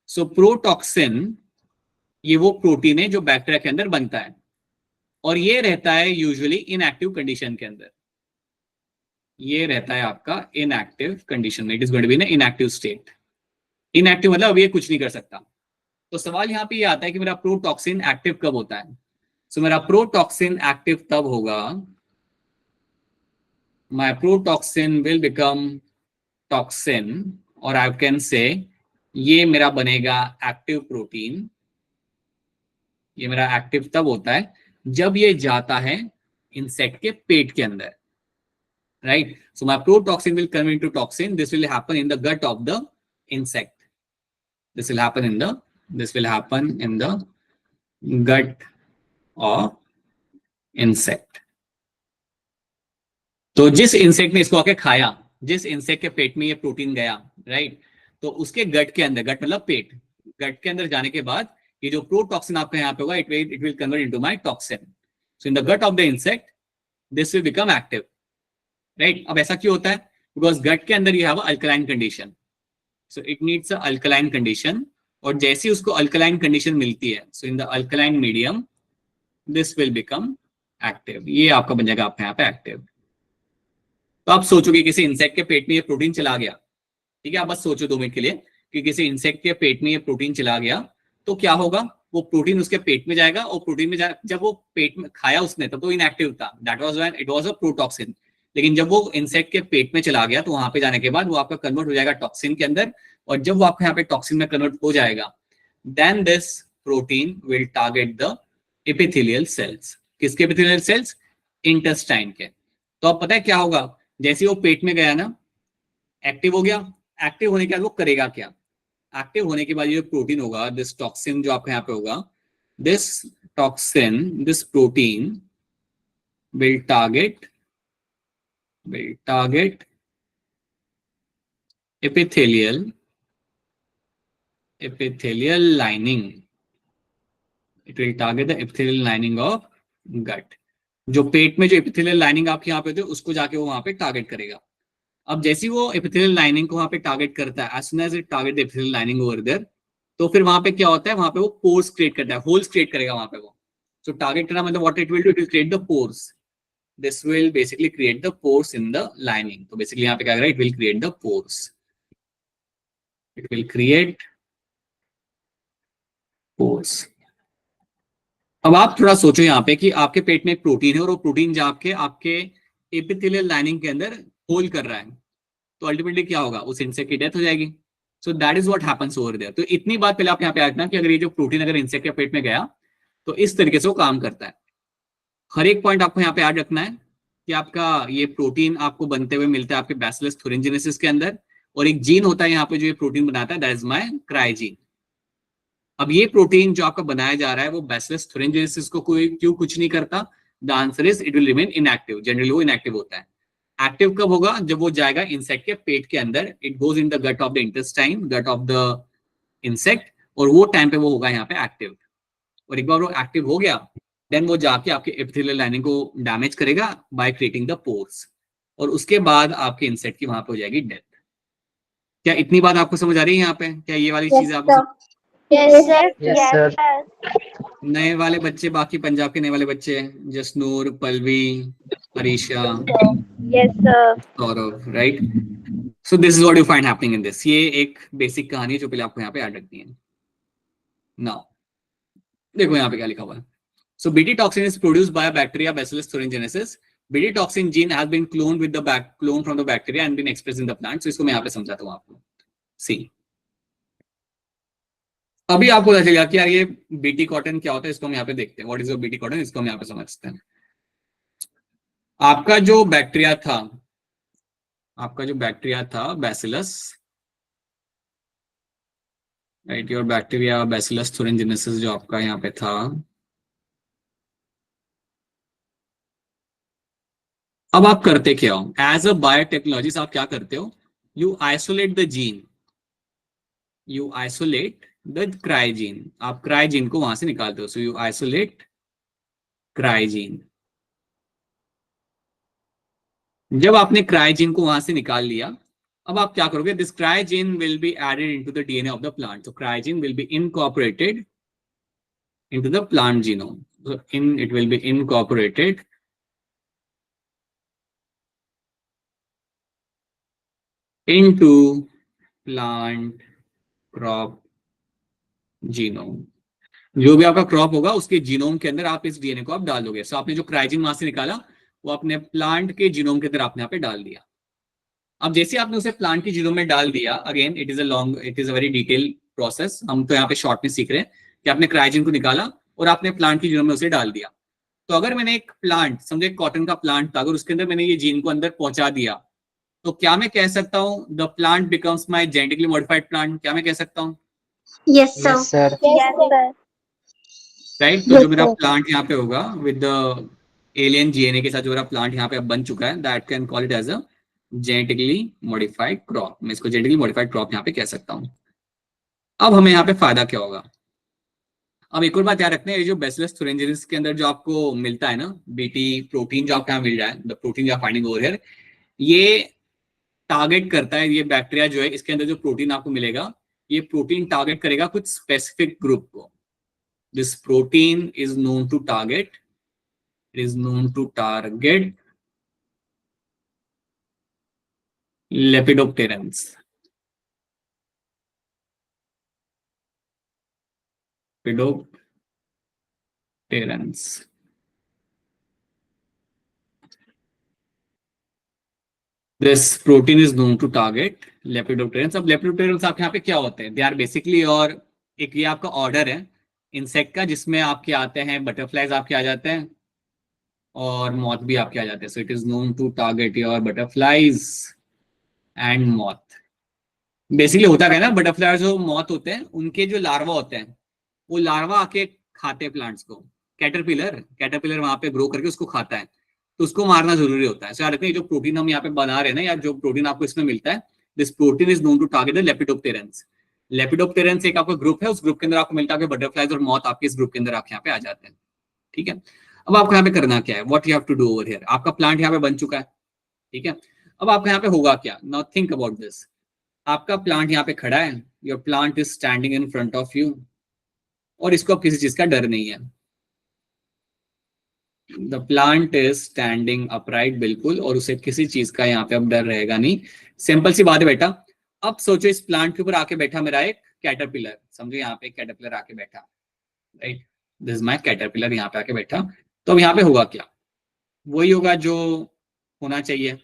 So protoxin ये वो प्रोटीन है जो बैक्टीरिया के अंदर बनता है, और ये रहता है यूजुअली इनएक्टिव कंडीशन के अंदर। ये रहता है आपका इनएक्टिव कंडीशन में, it is going to be in inactive state. Inactive मतलब अब ये कुछ नहीं कर सकता। तो सवाल यहाँ पे ये आता है कि मेरा प्रोटॉक्सिन एक्टिव कब होता है? सो मेरा प्रोटॉक्सिन एक्टिव तब होगा my protoxin will become toxin, और I can say ये मेरा बनेगा एक्टिव प्रोटीन। ये मेरा एक्टिव तब होता है जब ये जाता है इंसेक्ट के पेट के अंदर, right. So my protoxin will convert into toxin, this will happen in the gut of the insect, this will happen in the gut of insect। तो जिस इंसेक्ट ने इसको आके खाया, जिस इंसेक्ट के पेट में ये प्रोटीन गया, राइट, तो उसके गट के अंदर, गट मतलब पेट, गट के अंदर जाने के बाद ये जो प्रोटॉक्सिन आपके यहाँ पे होगा, it will convert into my toxin. So in the gut of the insect this will become active, right. अब ऐसा क्यों होता है? बिकॉज गट के अंदर you have alkaline condition, so it needs a alkaline condition, और जैसे उसको अल्कलाइन कंडीशन मिलती है, so in the alkaline medium this will become active. ये आपका बन जाएगा आपके यहाँ पे एक्टिव। तो आप सोचोगे किसी इंसेक्ट के पेट में ये प्रोटीन चला गया, ठीक है, आप बस सोचो 2 मिनट के लिए कि किसी इंसेक्ट के पेट में ये प्रोटीन चला गया तो क्या होगा? वो प्रोटीन उसके पेट में जाएगा, और प्रोटीन में जब वो पेट में खाया उसने तब तो इनएक्टिव था, that was when it was a protoxin. लेकिन जब वो इंसेक्ट के पेट में चला गया तो वहां पे जाने के बाद वो आपका कन्वर्ट हो जाएगा टॉक्सिन के अंदर, और जब वो आपके यहाँ पे टॉक्सिन में कन्वर्ट हो जाएगा, then this protein will target the epithelial cells. किसके एपिथेलियल सेल्स? इंटेस्टाइन के। तो अब पता है क्या होगा? जैसे वो पेट में गया ना, एक्टिव हो गया। एक्टिव होने के बाद वो करेगा क्या? एक्टिव होने के बाद ये प्रोटीन होगा, दिस टॉक्सिन जो आपके यहाँ पे होगा, this toxin, this protein will target epithelial lining, it will target the epithelial lining of gut। जो पेट में जो epithelial lining आपके यहाँ पे होती है उसको जाके वो वहां पे टारगेट करेगा। अब जैसे वो epithelial lining को वहां पे टारगेट करता है, as soon as it target the epithelial lining over there, तो फिर वहां पे क्या होता है? वहां पे वो पोर्स क्रिएट करता है, होल्स क्रिएट करेगा वहां पे वो। सो टारगेट करना मतलब what it will do, it will create the pores. This will basically create the pores in the lining। तो basically यहाँ पे क्या करेगा? It will create the pores। It will create pores। अब आप थोड़ा सोचो यहाँ पे कि आपके पेट में एक प्रोटीन है और वो प्रोटीन जाके आपके एपिथेलियल लाइनिंग के अंदर होल कर रहा है, तो अल्टीमेटली क्या होगा? उस इंसेक्ट की डेथ हो जाएगी। So that is what happens over there. तो इतनी बात पहले आप यहाँ पे रखना कि अगर ये जो प्रोटीन अगर इंसेक्ट के पेट में गया तो इस तरीके से वो काम करता है। हर एक पॉइंट आपको यहाँ पे याद रखना है कि आपका ये प्रोटीन आपको बनते हुए मिलता है आपके बैसिलस थुरिनजेनेसिस के अंदर, और एक जीन होता है यहाँ पे जो ये प्रोटीन बनाता है, दैट इज माय क्राइजीन। अब ये प्रोटीन जो आपका बनाया जा रहा है वो बैसिलस थुरिनजेनेसिस को कोई क्यों कुछ नहीं करता? The answer is it will remain inactive. Generally वो इनएक्टिव होता है। एक्टिव कब होगा? जब वो जाएगा इंसेक्ट के पेट के अंदर, it goes in the gut of the intestine, gut of the insect, और वो टाइम पे वो होगा यहाँ पे एक्टिव। और एक बार वो एक्टिव हो गया, देन वो जाके आपके एपिथेलियल लाइनिंग को डैमेज करेगा बाय क्रिएटिंग द पोर्स, और उसके बाद आपके इंसेक्ट की वहां पे हो जाएगी डेथ। क्या इतनी बात आपको समझ आ रही है यहाँ पे? क्या ये वाली चीज आपको? Yes, sir. नए वाले बच्चे, बाकी पंजाब के नए वाले बच्चे, Jasnoor, Pallavi, Arisha, Yes, sir. Saurabh, right. So this is what you find happening in this. ये एक बेसिक कहानी है जो पहले आपको यहाँ पे याद रखनी है। नाउ देखो यहाँ पे क्या लिखा हुआ है। So Bt toxin is produced by a bacteria, Bacillus thuringiensis। Bt toxin gene has been cloned with the clone from the bacteria and been expressed in the plant। So इसको मैं यहाँ पे समझाता हूँ आपको। See, अभी आपको पता चलेगा कि यार ये बीटी कॉटन क्या होता है, इसको हम यहाँ पे देखते हैं। What is your BT cotton, इसको हम यहाँ पे समझते हैं। आपका जो बैक्टीरिया था, bacillus, right, your bacteria bacillus thuringiensis जो आपका यहाँ पे था, अब आप करते क्या हो? एज अ बायोटेक्नोलॉजिस्ट आप क्या करते हो? You isolate the gene, you isolate the क्राइजीन। आप क्राइजीन को वहां से निकालते हो। So you isolate क्राइजीन। जब आपने क्राइजीन को वहां से निकाल लिया, अब आप क्या करोगे? This cry gene will be added into the DNA of the plant. तो cry gene will be incorporated into the plant genome. It will be incorporated into plant crop genome। जो भी आपका क्रॉप होगा उसके जीनोम के अंदर आप इस डीएनए को आप डाल दोगे। सो आपने जो क्राइजीन वहां से निकाला वो अपने प्लांट के जीनोम के अंदर आपने यहाँ पे डाल दिया। अब जैसे आपने उसे प्लांट के जीनोम में डाल दिया, again it is a very detail process, हम तो यहाँ पे शॉर्ट में सीख रहे हैं कि आपने क्रायोजेन को निकाला और आपने प्लांट के जीनोम में उसे डाल दिया। तो अगर मैंने एक प्लांट, समझे कॉटन का प्लांट था, अगर उसके अंदर मैंने ये जीन को अंदर पहुंचा दिया, तो क्या मैं कह सकता हूँ the plant becomes my genetically modified plant? क्या मैं कह सकता हूँ? Yes sir. Yes sir. Yes sir. Right. तो जो मेरा प्लांट यहाँ पे होगा विद द एलियन जीएनए के साथ जो मेरा प्लांट यहाँ पे अब बन चुका है, that can call it as a genetically modified crop. मैं इसको जेनेटिकली मॉडिफाइड क्रॉप यहाँ पे कह सकता हूँ। अब हमें यहाँ पे फायदा क्या होगा? अब एक और बात याद रखते हैं, ये जो बैसिलस thuringiensis के अंदर जो आपको मिलता है ना बीटी प्रोटीन, जो आपको यहाँ मिल रहा है, the protein you are finding over here, ये टारगेट करता है, ये बैक्टीरिया जो है इसके अंदर जो प्रोटीन आपको मिलेगा, ये प्रोटीन टारगेट करेगा कुछ स्पेसिफिक ग्रुप को। This protein is known to target, lepidopterans. This protein is known to target lepidopterans. अब lepidopterans आपके यहाँ पे क्या होते हैं? They are basically, और एक ये आपका ऑर्डर है इंसेक्ट का, जिसमें आपके आते हैं बटरफ्लाइज आपके आ जाते हैं और मॉथ भी आपके आ जाते हैं। So it is known to target your butterflies and moth. Basically होता क्या है ना, बटरफ्लाई जो मॉथ होते हैं उनके जो लार्वा होते हैं, वो लार्वा आके खाते हैं प्लांट्स को। कैटरपिलर वहां पे ग्रो करके उसको खाता है, तो उसको मारना जरूरी होता है। सो याद रखिए, जो प्रोटीन हम यहाँ पे बना रहे हैं ना, या जो प्रोटीन आपको इसमें मिलता है, this protein is known to target the lepidopterans. Lepidopterans एक आपका ग्रुप है, उस ग्रुप के अंदर आपको मिलता है बटरफ्लाइज और मॉथ आपके इस ग्रुप के अंदर आपके यहाँ पे आ जाते हैं। ठीक है। अब आपको यहाँ पे करना क्या है? What you have to do over here. आपका प्लांट यहाँ पे बन चुका है, ठीक है। अब आपका यहाँ पे होगा क्या? Now think about this. आपका प्लांट यहाँ पे खड़ा है, your plant is standing in front of you, और इसको अब किसी चीज का डर नहीं है। The plant is standing upright, बिल्कुल, और उसे किसी चीज का यहाँ पे अब डर रहेगा नहीं। सिंपल सी बात है बेटा। अब सोचो इस प्लांट के ऊपर आके बैठा मेरा एक कैटरपिलर, समझो यहाँ पे एक कैटरपिलर आके बैठा, right, this is my caterpillar यहाँ पे आके बैठा। तो अब यहाँ पे होगा क्या? वही होगा जो होना चाहिए।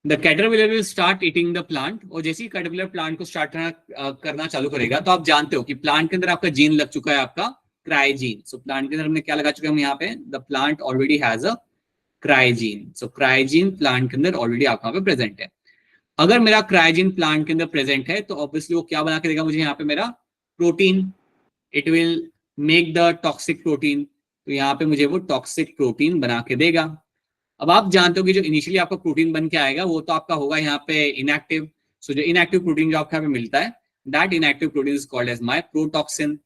The caterpillar will start eating the plant, और जैसे ही कैटरपिलर प्लांट को स्टार्ट करना चालू करेगा, तो आप जानते हो कि प्लांट के अंदर आपका जीन लग चुका है, आपका क्राइजीन। सो प्लांट के अंदर हमने क्या लगा चुके हैं हम यहाँ पे? The plant already has a क्राइजीन। So क्राइजीन plant के अंदर ऑलरेडी आपका यहाँ पे प्रेजेंट है। अगर मेरा क्राइजीन प्लांट के अंदर प्रेजेंट है, तो ऑब्वियसली वो क्या बना के देगा मुझे यहाँ पे? मेरा protein. It will make the toxic protein, तो यहाँ पे मुझे वो टॉक्सिक प्रोटीन बना के देगा। अब आप जानते हो कि जो इनिशियली आपका प्रोटीन बन के आएगा वो तो आपका होगा यहाँ पे इनएक्टिव। सो जो इनएक्टिव प्रोटीन जो आपको यहाँ पे मिलता है, that inactive protein is called as my protoxin,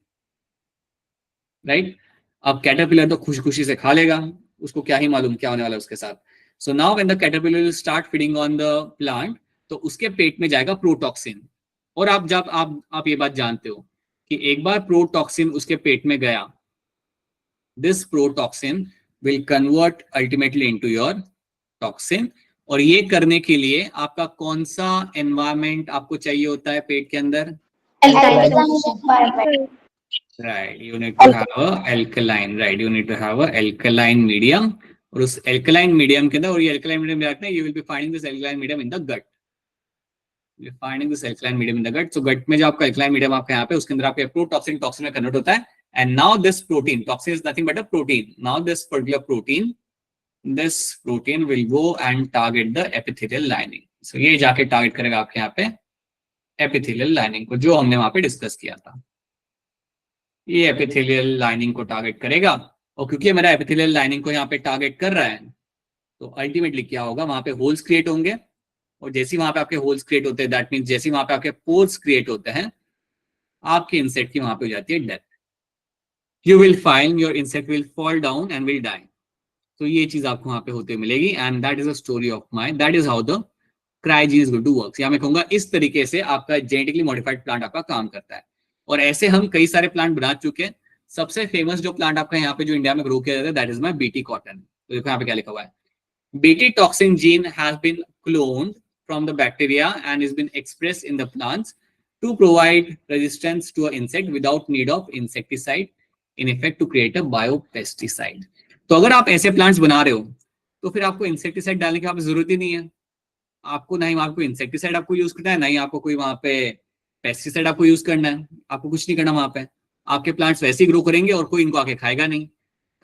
right. अब कैटरपिलर तो खुशी खुशी से खा लेगा, उसको क्या ही मालूम क्या होने वाला है उसके साथ। So now when the caterpillar will start feeding on the plant, तो उसके पेट में जाएगा प्रोटॉक्सिन। और आप जब आप ये बात जानते हो कि एक बार प्रोटॉक्सिन उसके पेट में गया, this protoxin will convert ultimately into your toxin। और ये करने के लिए आपका कौन सा एनवायरमेंट आपको चाहिए होता है पेट के अंदर? Right, you need to have a alkaline, right, you need to have a alkaline medium. और उस एल्कलाइन मीडियम के अंदर, और ये एल्कलाइन मीडियम रखते हैं, you will be finding this alkaline medium in the gut. You are finding this alkaline medium in the gut. So gut में जो आपका एल्कलाइन मीडियम आपका यहाँ पे, उसके अंदर आपका प्रोटॉक्सिन टॉक्सिन में कन्वर्ट होता है। And now this protein, toxin is nothing but a protein. Now this particular protein will go and target the epithelial lining. So ये जाके टारगेट करेगा आपके यहाँ पे epithelial lining को, जो हमने वहां पे डिस्कस किया था। ये epithelial lining को टारगेट करेगा, और क्योंकि मेरा epithelial lining को यहाँ पे टारगेट कर रहा है, तो अल्टीमेटली क्या होगा? वहां पे होल्स क्रिएट होंगे, और जैसे वहां पे आपके होल्स क्रिएट होते हैं, दैट मीन्स जैसे वहां पे आपके पोर्स क्रिएट होते हैं, आपके इंसेक्ट की वहां पे हो जाती है death. You will find your insect will fall down and will die. तो ये चीज आपको वहां पे होते मिलेगी, and that is a story of mine. That is how the cryogene is going to work. या मैं कहूंगा इस तरीके से आपका जेनेटिकली मॉडिफाइड प्लांट आपका काम करता है। और ऐसे हम कई सारे प्लांट बना चुके हैं। सबसे फेमस जो प्लांट आपका यहाँ पे जो इंडिया में ग्रो किया जाता है, that is my BT cotton. तो देखो यहाँ पे क्या लिखा हुआ है, BT toxin gene has been cloned from the bacteria and is been expressed in the plants to provide resistance to a insect without need of insecticide, in effect to create a biopesticide. तो अगर आप ऐसे प्लांट्स बना रहे हो तो फिर आपको इंसेक्टिसाइड डालने की वहाँ पे जरूरत ही नहीं है। आपको ना ही वहाँ पे इंसेक्टिसाइड आपको यूज करना है, ना ही आपको कोई वहाँ पे पेस्टिसाइड आपको यूज करना है। आपको कुछ नहीं करना वहाँ पे। आपके प्लांट्स वैसे ही ग्रो करेंगे और कोई इनको आके खाएगा नहीं।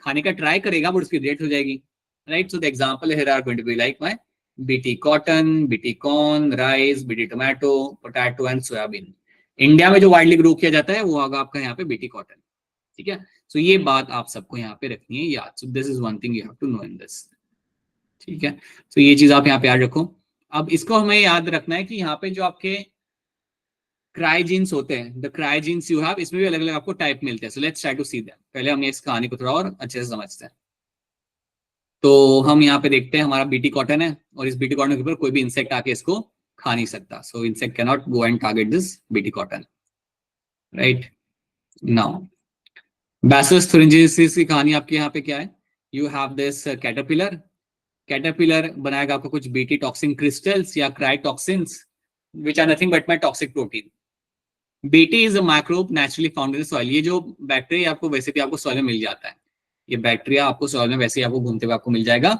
खाने का ट्राई करेगा बट उसकी डेथ हो जाएगी, right. So the example here are going to be like my BT cotton, BT corn, rice, BT tomato, potato and soybean. India में जो वाइडली ग्रो किया जाता है वो होगा आपका यहाँ पे बीटी कॉटन, ठीक है। सो ये बात आप सबको यहाँ पे रखनी है याद। So this is one thing you have to know in this, ठीक है। तो ये चीज आप यहाँ पे याद रखो। अब इसको हमें याद रखना है कि यहाँ पे जो आपके क्राइजीन्स होते हैं, द क्राइजीन्स यू हैव, इसमें भी अलग अलग आपको टाइप मिलते हैं। So let's try to see that. पहले हम इस कहानी को थोड़ा और अच्छे से समझते हैं। तो हम यहाँ पे देखते हैं हमारा बीटी कॉटन है और इस बीटी कॉटन के ऊपर कोई भी इंसेक्ट आके इसको खा नहीं सकता। So insect can not go and target this BT cotton, right. Now bacillus thuringiensis की कहानी आपके यहाँ पे क्या है? You have this caterpillar. Caterpillar बनाएगा आपको कुछ बीटी टॉक्सिन क्रिस्टल्स या cry toxins which are nothing but my toxic protein. BT is a microbe naturally found in soil. ये जो बैक्टीरिया आपको वैसे भी आपको सॉइल में मिल जाता है, ये बैक्टीरिया आपको सॉइल में वैसे ही आपको घूमते हुए आपको मिल जाएगा।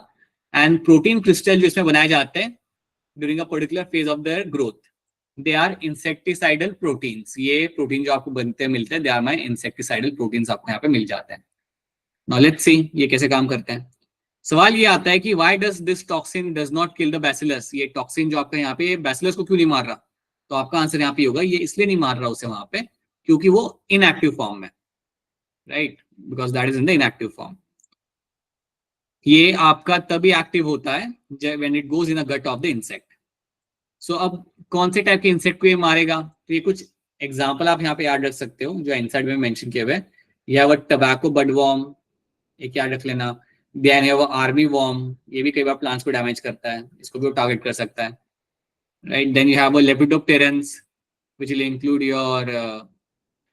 एंड प्रोटीन क्रिस्टल जो इसमें बनाए जाते हैं during a particular phase of their growth, they are insecticidal proteins. ये प्रोटीन जो आपको बनते हैं मिलते हैं, they are my insecticidal proteins आपको यहाँ पे मिल जाते हैं। नाउ लेट्स सी ये कैसे काम करते हैं। सवाल ये आता है कि why does this toxin does not kill the bacillus. ये टॉक्सिन जो आपका यहाँ पे बैसिलस को क्यों नहीं मार रहा? तो आपका आंसर यहाँ पे होगा ये इसलिए नहीं मार रहा उसे वहां पे क्योंकि वो इनएक्टिव फॉर्म में, right, because that is in the inactive form. ये आपका तभी एक्टिव होता है when it goes in a gut of the insect. So अब कौन से टाइप के इंसेक्ट को ये मारेगा? तो ये कुछ एग्जाम्पल आप यहाँ पे याद रख सकते हो जो इनसाइड में मेंशन किए हुए। या वो टबैको बड वॉर्म, एक याद रख लेना। देन है वो आर्मी वॉर्म, ये भी कई बार प्लांट्स को डैमेज करता है, इसको भी वो टारगेट कर सकता है, right. Then you have a lepidopterans which will include your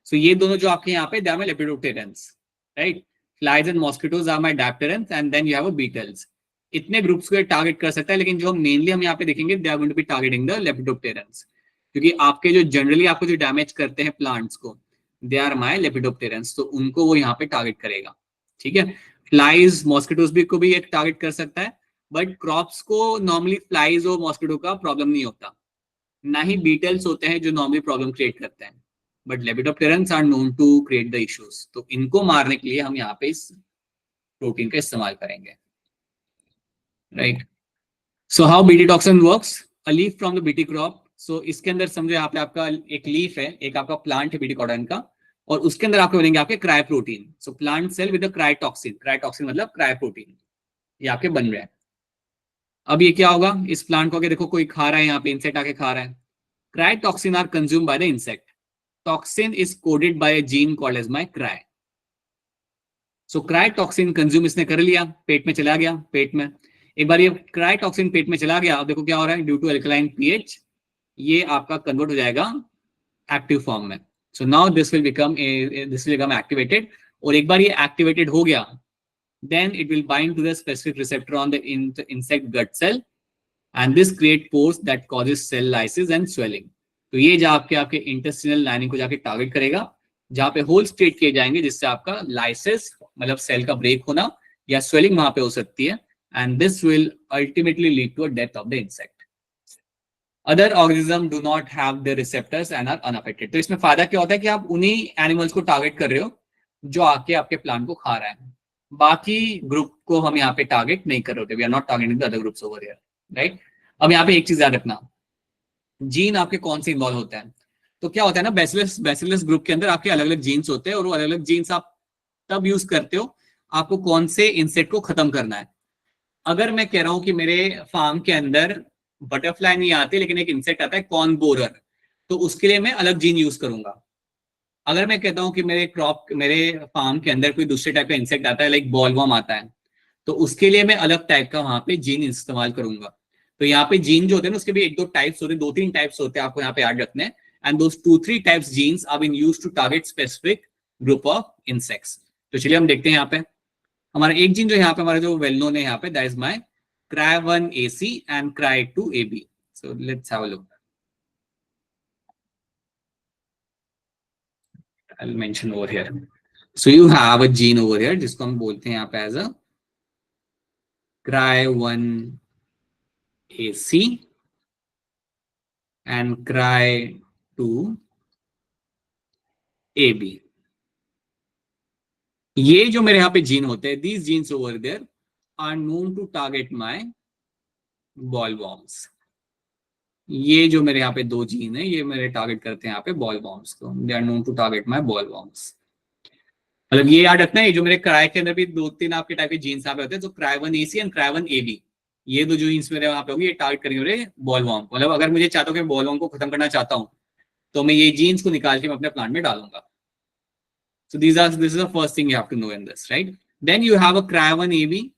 so ये दोनों जो आपके यहाँ पे they are my lepidopterans, right. Flies and mosquitoes are my dipterans and then you have a beetles. इतने ग्रुप्स को टारगेट कर सकता है, लेकिन जो मेनली हम यहाँ पे देखेंगे they are going to be targeting the lepidopterans, क्योंकि आपके जो जनरली आपको जो डैमेज करते हैं प्लांट्स को दे आर माय लेपिडोप्टेरन्स, तो उनको वो यहाँ पे टारगेट करेगा, ठीक है। फ्लाइज मॉस्किटोज भी को भी एक टारगेट कर सकता है, बट क्रॉप्स को नॉर्मली फ्लाइज और मॉस्किटो का प्रॉब्लम नहीं होता, ना ही बीटल्स होते हैं जो नॉर्मली प्रॉब्लम क्रिएट करते हैं, but lepidopterans are known to create the issues. तो इनको मारने के लिए हम यहाँ पे इस प्रोटीन का इस्तेमाल करेंगे, right. So how BT toxin works, a leaf from the BT crop. So इसके अंदर समझो यहाँ पे आपका एक लीफ है, एक आपका प्लांट है बीटी कॉटन का, और उसके अंदर आपके बनेंगे आपके cry protein. So plant cell with cry toxin, cry toxin मतलब क्राई प्रोटीन, ये आपके बन रहे हैं। अब ये क्या होगा, इस प्लांट को आगे देखो कोई खा रहा है, यहाँ पे इंसेक्ट आके खा रहा है। Cry toxin are consume by the insect. Toxin is coded by a gene called as my cry. So cry toxin consume इसने कर लिया, पेट में चला गया। पेट में एक बार ये क्राइटॉक्सिन पेट में चला गया, अब देखो क्या हो रहा है, ड्यू टू अल्कलाइन पीएच ये आपका कन्वर्ट हो जाएगा एक्टिव फॉर्म में। So now this will become activated, और एक बार ये एक्टिवेटेड हो गया then it will bind to the specific receptor on the insect gut cell and this create pores that causes cell lysis and swelling। तो ये जो आपके इंटेस्टिनल लाइनिंग को जाके टारगेट करेगा, जहां पे होल्स क्रिएट किए जाएंगे जिससे आपका लाइसिस मतलब सेल का ब्रेक होना या स्वेलिंग वहां पे हो सकती है, and this will ultimately lead to a death of the insect. Other organism do not have the receptors and are unaffected. तो इसमें फायदा क्या होता है कि आप उन्हीं एनिमल्स को टारगेट कर रहे हो जो आके आपके प्लांट को खा रहा है, बाकी ग्रुप को हम यहाँ पे टारगेट नहीं कर रहे होते। We are not targeting the other groups over here, right. अब यहाँ पे एक चीज याद रखना, जीन आपके कौन से इन्वॉल्व होते हैं। तो क्या होता है ना, बैसिलस ग्रुप के अंदर आपके अलग अलग जीन्स होते हैं, और वो अलग अलग जीन्स आप तब यूज करते हो आपको कौन से इंसेक्ट को खत्म करना है। अगर मैं कह रहा हूं कि मेरे फार्म के अंदर बटरफ्लाई नहीं आती लेकिन एक इंसेक्ट आता है कॉर्न बोरर, तो उसके लिए मैं अलग जीन यूज करूंगा। अगर मैं कहता हूं कि मेरे फार्म के अंदर कोई दूसरे टाइप का इंसेक्ट आता है लाइक बॉलवर्म आता है, तो उसके लिए मैं अलग टाइप का वहां पे जीन इस्तेमाल करूंगा। तो यहाँ पे जीन जो होते हैं ना उसके भी एक दो टाइप्स होते हैं, दो तीन टाइप्स होते हैं, आपको यहाँ पे याद रखने हैं। And those 2-3 types genes are been used to target specific group of insects. तो चलिए हम देखते हैं यहाँ पे हमारा एक जीन जो यहाँ पे हमारा जो वेल नोन है यहाँ पे, that is my cry1ac and cry2ab। so let's have a look। I'll mention over here। so you have a gene over here जिसको हम बोलते हैं यहाँ पे as a cry1AC and cry2AB. ये जो मेरे यहाँ पे जीन होते हैं, these genes over there are known to target my ball worms. ये जो मेरे यहाँ पे दो जीन है, ये मेरे टारगेट करते हैं यहाँ पे बॉल वॉर्म्स को. They are known to target my boll worms. मतलब ये याद रखना है, जो मेरे क्राई के अंदर भी दो तीन आपके टाइप के जीन्स यहाँ पे होते हैं, तो cry1AC एंड cry1AB, ये दो जो जीन्स मेरे वहां पे होंगे, ये टारगेट करेंगे मेरे बॉल वॉर्म. मतलब अगर मुझे चाहता हूँ कि बॉल वॉर्म को खत्म करना चाहता हूँ, तो मैं ये जीन्स को निकाल के मैं अपने प्लांट में डालूंगा. So this is the first thing you have to know in this, right? Then you have a cry1AB.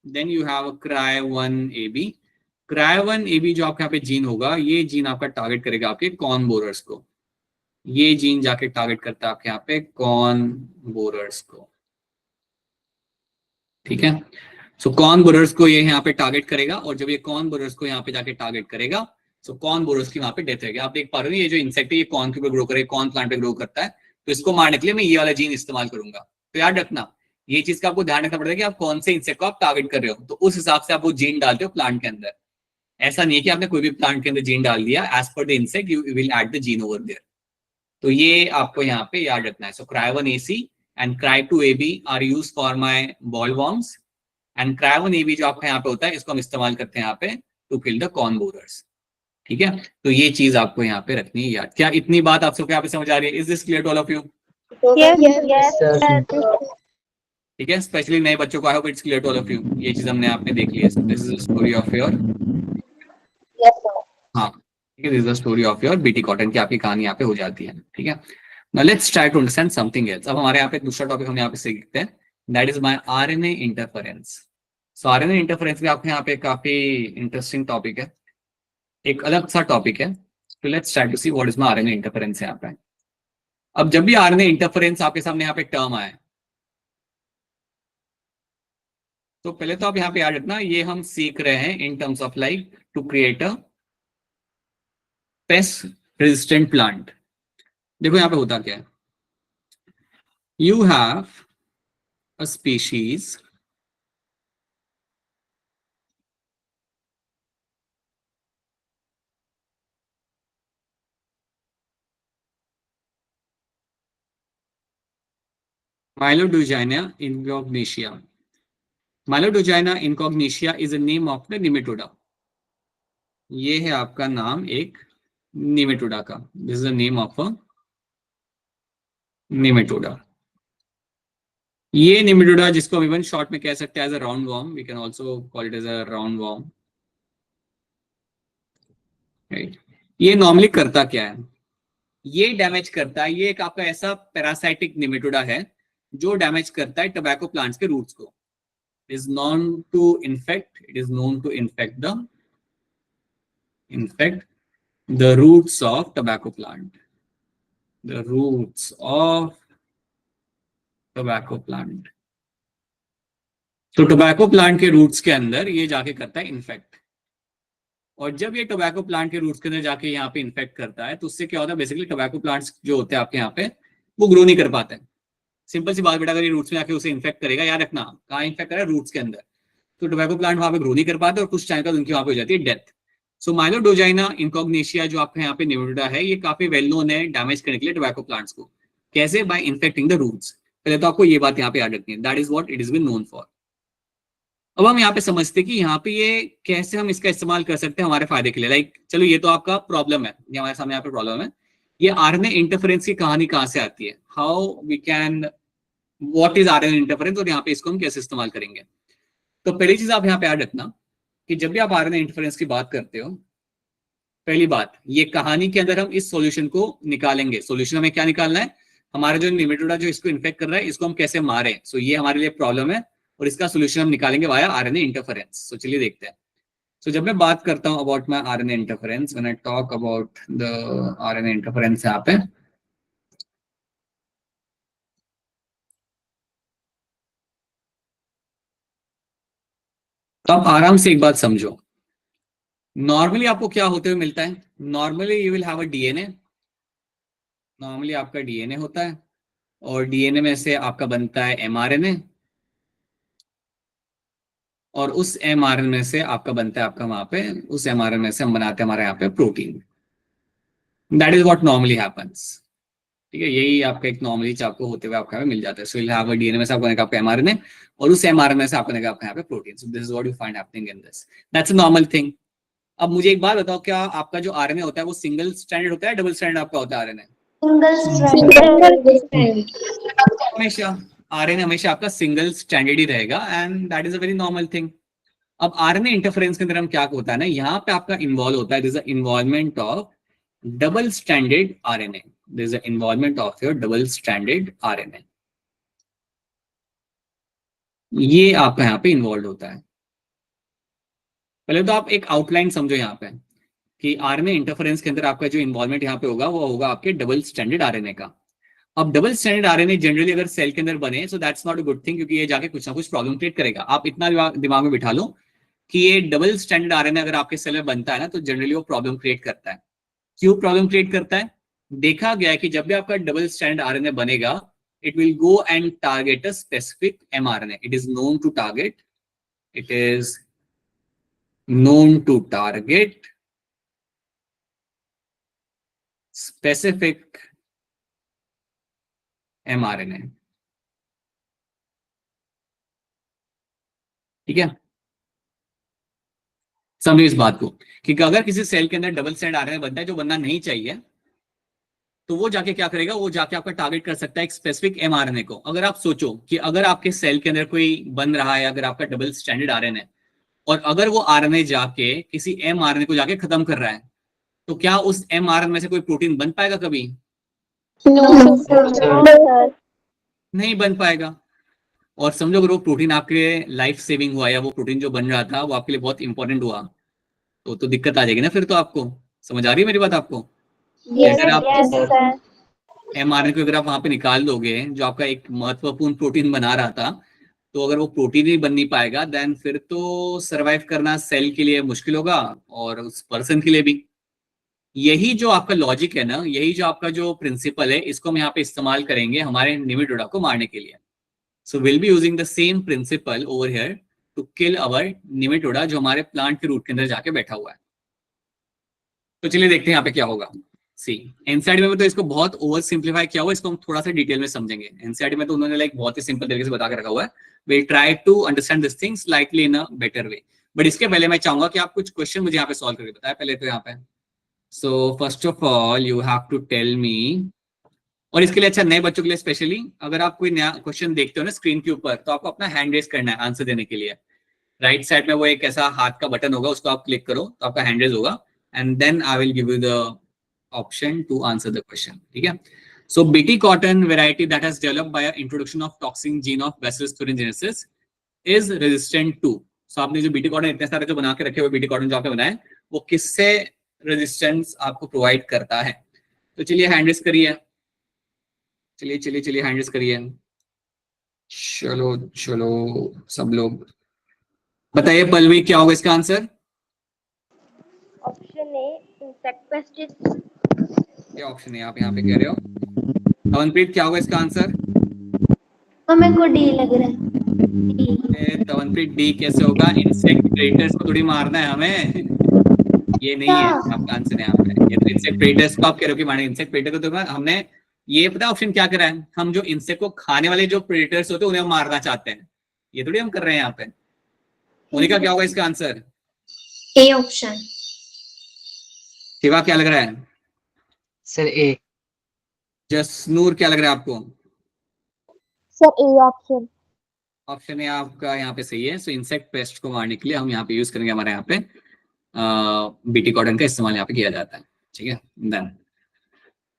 Then you have a cry1AB. cry1AB जो आपके यहाँ पे जीन होगा, ये जीन आपका टारगेट करेगा आपके कॉर्न बोरर्स को. ये जीन जाके टारगेट करता है आपके यहाँ पे कॉर्न बोरर्स को. ठीक है. सो कॉर्न बोरर्स को ये यहाँ पे टारगेट करेगा, और जब ये कॉर्न बोरर्स को यहाँ पे जाके टारगेट करेगा, सो कॉर्न बोरर्स की वहां पे डेथ रहेगी. आप देख पा रहे हो ये जो इंसेक्ट है, ये कॉर्न के ऊपर ग्रो करे, कॉर्न प्लांट पे ग्रो करता है, तो इसको मारने के लिए मैं ये वाला जीन इस्तेमाल करूंगा. तो याद रखना, ये चीज का आपको ध्यान रखना पड़ेगा कि आप कौन से इंसेक्ट को आप टारगेट कर रहे हो, तो उस हिसाब से आप वो जीन डालते हो प्लांट के अंदर. ऐसा नहीं है कि आपने कोई भी प्लांट के अंदर जीन डाल दिया, as per the insect you will add the gene over there. तो ये आपको यहाँ पे याद रखना है. So cry1AC and cry2AB are use for my boll worms, and cry1AB जो आपका यहाँ पे होता है, इसको हम इस्तेमाल करते हैं यहाँ पे to kill the corn borers. ठीक है. तो ये चीज आपको यहाँ पे रखनी है याद. क्या इतनी बात आप सबको यहाँ पे समझ आ रही है? Is this clear to all of you? ठीक है. स्पेशली नए बच्चों को I hope it's clear to all of you. ये चीज हमने आपने देख ली है. This is the story of your, हाँ, this is the story of your BT cotton की आपकी कहानी यहाँ पे हो जाती है. ठीक है. Now let's try to understand something else. अब हमारे यहाँ पे दूसरा टॉपिक हम यहाँ पे सीखते हैं, that is my RNA interference. So RNA interference भी आपके यहाँ पे काफी इंटरेस्टिंग टॉपिक है, एक अलग सा टॉपिक है. तो let's try to see what is my RNA interference यहाँ पे. अब जब भी आरएनए इंटरफेरेंस आपके सामने यहाँ पे टर्म आए, तो पहले तो आप यहाँ पे याद रखना, ये हम सीख रहे हैं in terms of like to create a pest resistant plant. देखो यहाँ पे होता क्या है, you have a species Milodogynia incognitia. Milodogynia incognitia is a name of the nematoda. ये है आपका नाम एक नेमेटोडा का. This is the name of a nematoda. ये नेमेटोडा जिसको हम इवन शॉर्ट में कह सकते हैं as a round worm, we can also call it as a round worm. Right. ये नॉर्मली करता क्या है, ये डैमेज करता है, ये एक आपका ऐसा पैरासाइटिक नेमेटोडा है जो डैमेज करता है टोबैको प्लांट्स के रूट्स को. Is known to infect, it is known to infect the roots of tobacco plant. The roots of tobacco plant. तो टोबैको प्लांट के रूट्स के अंदर ये जाके करता है इन्फेक्ट, और जब ये टोबैको प्लांट के रूट्स के अंदर जाके यहाँ पे इन्फेक्ट करता है, तो उससे क्या होता है, बेसिकली टोबैको प्लांट्स जो होते हैं आपके यहाँ पे, वो ग्रो नहीं कर पाते हैं. सिंपल सी बात बेटा, अगर ये रूट्स में जाके उसे इन्फेक्ट करेगा, याद रखना कहाँ इन्फेक्ट करेगा, रूट्स के अंदर, तो टोबैको प्लांट वहां पे ग्रो नहीं कर पाते, और कुछ टाइम बाद उनकी वहां पे हो जाती है डेथ. सो माइलोडोजाइना इनकॉग्निशिया जो आपके यहाँ पे नेमेटोडा है, ये काफी वेल नोन है डैमेज करने के लिए टोबैको प्लांट्स को. कैसे? By infecting the roots. पहले तो आपको ये बात यहाँ पे याद रखनी है, that is what it is been known for. अब हम यहाँ पे समझते हैं कि यहाँ पे ये कैसे हम इसका इस्तेमाल कर सकते हैं हमारे फायदे के लिए. लाइक चलो, ये तो आपका प्रॉब्लम है, ये हमारे सामने यहाँ पे प्रॉब्लम है. ये आरएनए इंटरफेरेंस की कहानी कहाँ से आती है, how we can, what is RNA interference, और यहाँ पे इसको हम कैसे इस्तेमाल करेंगे. तो पहली चीज आप यहाँ पे याद रखना कि जब भी आप आरएनए इंटरफेरेंस की बात करते हो, पहली बात, ये कहानी के अंदर हम इस सॉल्यूशन को निकालेंगे. सॉल्यूशन हमें क्या निकालना है, हमारा जो नेमेटोडा जो इसको इन्फेक्ट कर रहा है, इसको हम कैसे मारें. सो ये हमारे लिए प्रॉब्लम है, और इसका सॉल्यूशन हम निकालेंगे वाया आरएनए इंटरफेरेंस. सो चलिए देखते हैं. सो जब मैं बात करता हूं about my RNA interference, when I talk about the RNA interference यहाँ पे, तो आप आराम से एक बात समझो. नॉर्मली आपको क्या होते हुए मिलता है, normally you will have a DNA. Normally आपका डीएनए होता है, और डीएनए में से आपका बनता है एमआरएनए. और उस mRNA से आपका बनता है आपका वहां पे, उस mRNA से हम बनाते हैं हमारे यहाँ पे protein. That is what normally happens. ठीक है, यही आपका एक नॉर्मली आपको होते हुए आपका मिल जाता है। सो यू हैव अ डीएनए में से आपको बनेगा आपका mRNA, और उस mRNA से आपको बनेगा आपका यहाँ पे protein. So this is what you find happening in this, that's a normal thing. अब मुझे एक बात बताओ, क्या आपका जो आरएनए होता है वो सिंगल स्ट्रैंडेड होता है, डबल स्ट्रैंडेड आपका होता है आरएनए? Single strand. हमेशा आरएनए हमेशा आपका सिंगल स्ट्रैंडेड ही रहेगा, and that is a very normal thing. अब आरएनए इंटरफेरेंस के अंदर हम क्या होता है ना, यहाँ पे आपका इन्वॉल्व होता है, this is involvement of double stranded RNA, this is involvement of your double stranded RNA, ये आपका यहाँ पे इन्वॉल्व होता है। पहले तो आप एक आउटलाइन समझो यहाँ पे कि आरएनए इंटरफेरेंस के अंदर आपका जो इन्वॉल्वमेंट यहाँ पे होगा वो होगा आपके डबल स्ट्रैंडेड आरएनए का। अब डबल स्टैंडर्ड आरएनए जनरली अगर सेल के अंदर बने, so that's not a good thing, क्योंकि ये जाके कुछ ना कुछ प्रॉब्लम क्रिएट करेगा। आप इतना दिमाग में बिठा लो कि ये डबल स्टैंडर्ड आरएनए अगर आपके सेल में बनता है ना, तो जनरली वो प्रॉब्लम क्रिएट करता है। क्यों प्रॉब्लम क्रिएट करता है? देखा गया है कि जब भी आपका डबल स्टैंडर्ड आरएनए बनेगा, it will go and target a specific mRNA. It is known to target, it is known to target specific mRNA. ठीक है, समझिए इस बात को कि अगर किसी सेल के अंदर डबल स्टैंड आरएनए बनता है जो बनना नहीं चाहिए, तो वो जाके क्या करेगा, वो जाके आपका टारगेट कर सकता है एक स्पेसिफिक एमआरएनए को। अगर आप सोचो कि अगर आपके सेल के अंदर कोई बन रहा है, अगर आपका डबल स्टैंडर्ड आरएनए, और अगर वो आरएनए जाके किसी एमआरएनए को जाके खत्म कर रहा है, तो क्या उस एमआरएनए में से कोई प्रोटीन बन पाएगा कभी? नहीं बन पाएगा। और समझो अगर वो प्रोटीन आपके लाइफ सेविंग हुआ, या वो प्रोटीन जो बन रहा था वो आपके लिए बहुत इंपॉर्टेंट हुआ, तो दिक्कत आ जाएगी ना फिर। तो आपको समझ आ रही है मेरी बात आपको? अगर आप एमआरएनए को अगर आप वहां पे निकाल दोगे जो आपका एक महत्वपूर्ण प्रोटीन बना रहा था, तो अगर वो प्रोटीन ही बन नहीं पाएगा, देन फिर तो सरवाइव करना सेल के लिए मुश्किल होगा, और उस पर्सन के लिए भी। यही जो आपका लॉजिक है ना, यही जो आपका जो प्रिंसिपल है, इसको हम यहाँ पे इस्तेमाल करेंगे हमारे निमेटोडा को मारने के लिए। So will be using the same principle over here to kill our nematoda जो हमारे प्लांट के रूट के अंदर जाके बैठा हुआ है। तो चलिए देखते हैं यहाँ पे क्या होगा। सी एनसीईआरटी में तो इसको बहुत ओवर सिंप्लीफाई किया हुआ है, इसको हम थोड़ा सा डिटेल में समझेंगे। एनसीईआरटी में तो उन्होंने लाइक बहुत ही सिंपल तरीके से बता के रखा हुआ है। We try to understand this thing slightly in a better way. But इसके पहले मैं चाहूंगा कि आप कुछ क्वेश्चन मुझे यहाँ पे सॉल्व करके बताएं पहले तो यहाँ पे। So first of all you have to tell me, और इसके लिए अच्छा नए बच्चों के लिए स्पेशली, अगर आप कोई नया क्वेश्चन देखते हो ना स्क्रीन के ऊपर, तो आपको अपना हैंड रेज करना है आंसर देने के लिए। राइट साइड में वो एक ऐसा हाथ का बटन होगा, उसको आप क्लिक करो तो आपका हैंड रेज होगा, and then I will give you the option to answer the question. ठीक है, so BT cotton variety that has developed by introduction of toxin gene of bacillus thuringiensis is resistant to. So आपने जो बीटी कॉटन इतने सारे जो बना के रखे हुए बीटी कॉटन जो आपने बनाए, वो किससे रेजिस्टेंस आपको प्रोवाइड करता है? तो चलिए हैंड रेज करिए, चलिए चलिए चलिए हैंड रेज करिए। चलो चलो सब लोग बताइए, पल्लवी क्या होगा इसका answer? Option A insect pesticide. क्या ऑप्शन है आप यहाँ पे कह रहे हो? तवनप्रीत क्या होगा इसका आंसर? तो मेरे को डी लग रहा है। तवनप्रीत डी कैसे होगा? इंसेक्ट प्रेडेटर्स को थोड़ी मारना है हमें। ये नहीं है आपका आंसर यहाँ पे। ये तो इंसेक्ट प्रेडेटर्स को आप कह रहे हो कि मारना, इंसेक्ट प्रेडेटर को तो हमने ये पता ऑप्शन क्या करा है, हम जो इंसेक्ट को खाने वाले जो प्रेडेटर्स होते हैं उन्हें हम मारना चाहते हैं, ये थोड़ी हम कर रहे हैं यहाँ पे। मोनिका क्या होगा इसका आंसर? A option. शिवा क्या लग रहा है? सर ए। जसनूर क्या लग रहा है आपको? सर ए ऑप्शन। ऑप्शन ए आपका यहाँ पे सही है। सो इंसेक्ट पेस्ट को मारने के लिए हम यहाँ पे यूज करेंगे, हमारे यहाँ पे बीटी कॉटन का इस्तेमाल यहाँ पे किया जाता है। ठीक है, then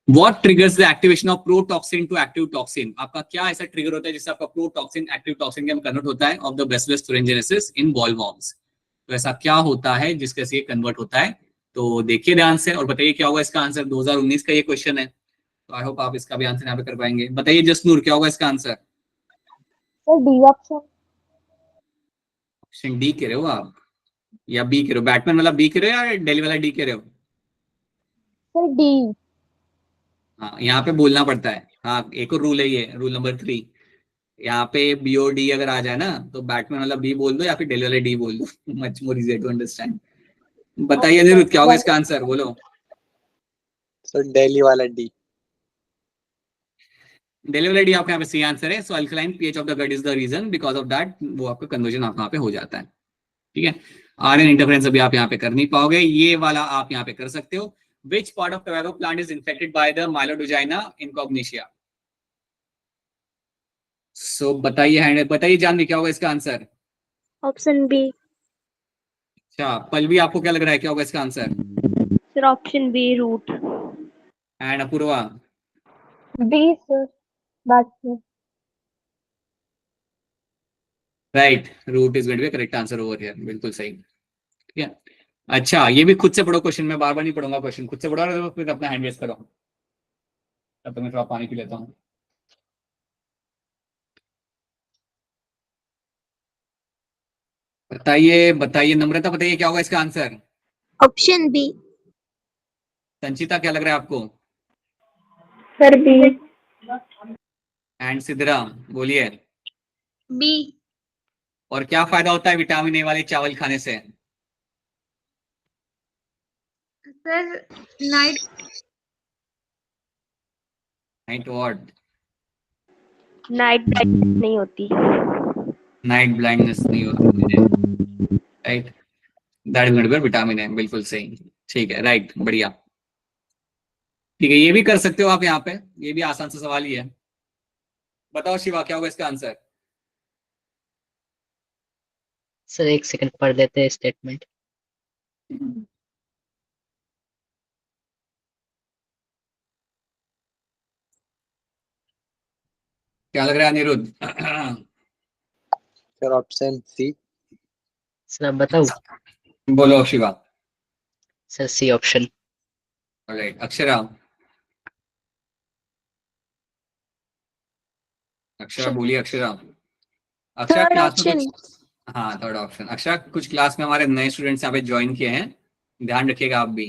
what triggers the activation of protoxin to active toxin? आपका क्या ऐसा ट्रिगर होता है जिससे आपका प्रोटॉक्सिन एक्टिव टॉक्सिन में कन्वर्ट होता है of the bacillus thuringiensis in bollworms? तो ऐसा क्या होता है जिसके से कन्वर्ट होता है? तो देखिए ध्यान से और बताइए क्या होगा इसका आंसर। 2019 का ये क्वेश्चन है, तो आई होप आप इसका भी आंसर यहाँ पे कर पाएंगे। बताइए जसनूर क्या होगा इसका answer? Sir D option. Option D कह रहे हो आप या बी कह रहे हो? बैटमैन वाला बी कह रहे हो या डेली वाला डी कह रहे हो? Sir D. हाँ यहाँ पे बोलना पड़ता है। हाँ एक और रूल है, ये रूल नंबर 3 यहाँ पे BOD अगर आ जाए ना तो बैटमैन वाला B बोल दो या फिर डेली वाला D बोल दो, much more easy to understand. बताइए अनिरुद्ध क्या होगा इसका आंसर, बोलो। सर दिल्ली वाला डी। डेली वाला D आपका यहाँ पे सही आंसर है। So alkaline pH of the gut is the reason, because of that वो आपका कन्वर्जन आप यहाँ पे हो जाता है। ठीक है, आर्यन इंटरफेरेंस अभी आप यहाँ पे कर नहीं पाओगे, ये वाला आप यहाँ पे कर सकते हो। Which part of tobacco plant is infected by the Meloidogyne incognita? So बताइए, हैंड बताइए जानवी क्या होगा इसका आंसर। Option B. अच्छा पल्लवी आपको क्या लग रहा है क्या होगा इसका answer? Sir option B root. And Apurva? B sir, बात में। Right, root is going to be correct answer over here, बिल्कुल सही। ठीक है, अच्छा ये भी खुद से पढ़ो क्वेश्चन, मैं बार बार नहीं पढ़ूंगा क्वेश्चन, खुद से पढ़ो और फिर अपना हैंड रेस करो। तब तक मैं थोड़ा पानी पी लेता हूँ। बताइए बताइए नम्रता, बताइए क्या होगा इसका आंसर। Option B. संचिता क्या लग रहा है आपको? Sir B. एंड सिद्धरा बोलिए। बी। और क्या फायदा होता है विटामिन ए वाले चावल खाने से? Sir night. Night what? Night brightness नहीं होती। नाइट ब्लाइंडनेस नहीं होती है, right, that is not vitamin A, बिल्कुल सही। ठीक है, राइट, बढ़िया। ठीक है, ये भी कर सकते हो आप यहाँ पे, ये भी आसान सा सवाल ही है। बताओ शिवा क्या होगा इसका आंसर। सर एक सेकंड पढ़ लेते हैं स्टेटमेंट। क्या लग रहा है Aniruddh? Sir option C. Sir आप बताओ। बोलो Shiva. Sir C option. Right, Akshara? Akshara बोलिए, अक्षरा। अक्षरा थर्ड क्लास में ऑप्शन। कुछ, हाँ थर्ड ऑप्शन। अक्षरा कुछ क्लास में हमारे नए स्टूडेंट्स यहाँ पे ज्वाइन किए हैं, ध्यान रखिएगा आप भी।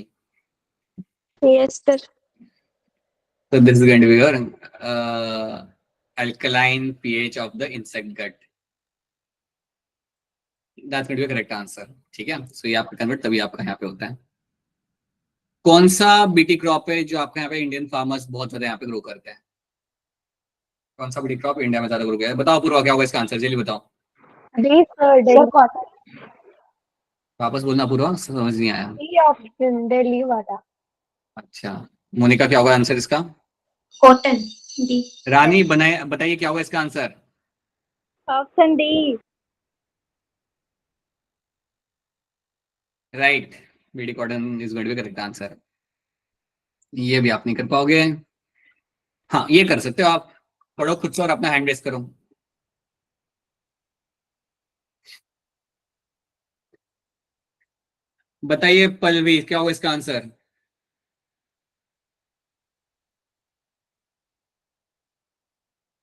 Yes sir. So this is going to be your alkaline pH of the insect gut. That's going to be a correct answer. ठीक है, so ये आपका कन्वर्ट तभी आपका यहाँ पे होता है। कौन सा बीटी क्रॉप है जो आपके यहाँ पे इंडियन फार्मर्स बहुत ज्यादा यहाँ पे ग्रो करते हैं? कौन सा बीटी क्रॉप इंडिया में ज्यादा ग्रो किया है? बताओ पूर्वा क्या होगा इसका आंसर, जल्दी बताओ। बी सर, दिल्ली वाला। वापस बोलना पूर्वा, समझ नहीं आया। बी ऑप्शन, दिल्ली वाला। अच्छा, मोनिका क्या होगा आंसर इसका? कॉटन। डी। रानी बनाए बताइए क्या होगा इसका answer. Option D. Right, BT cotton is going to be correct answer. ये भी आप नहीं कर पाओगे। हाँ ये कर सकते हो आप, पढ़ो खुद से और अपना हैंड रेस करो। बताइए पल्लवी क्या होगा इसका आंसर।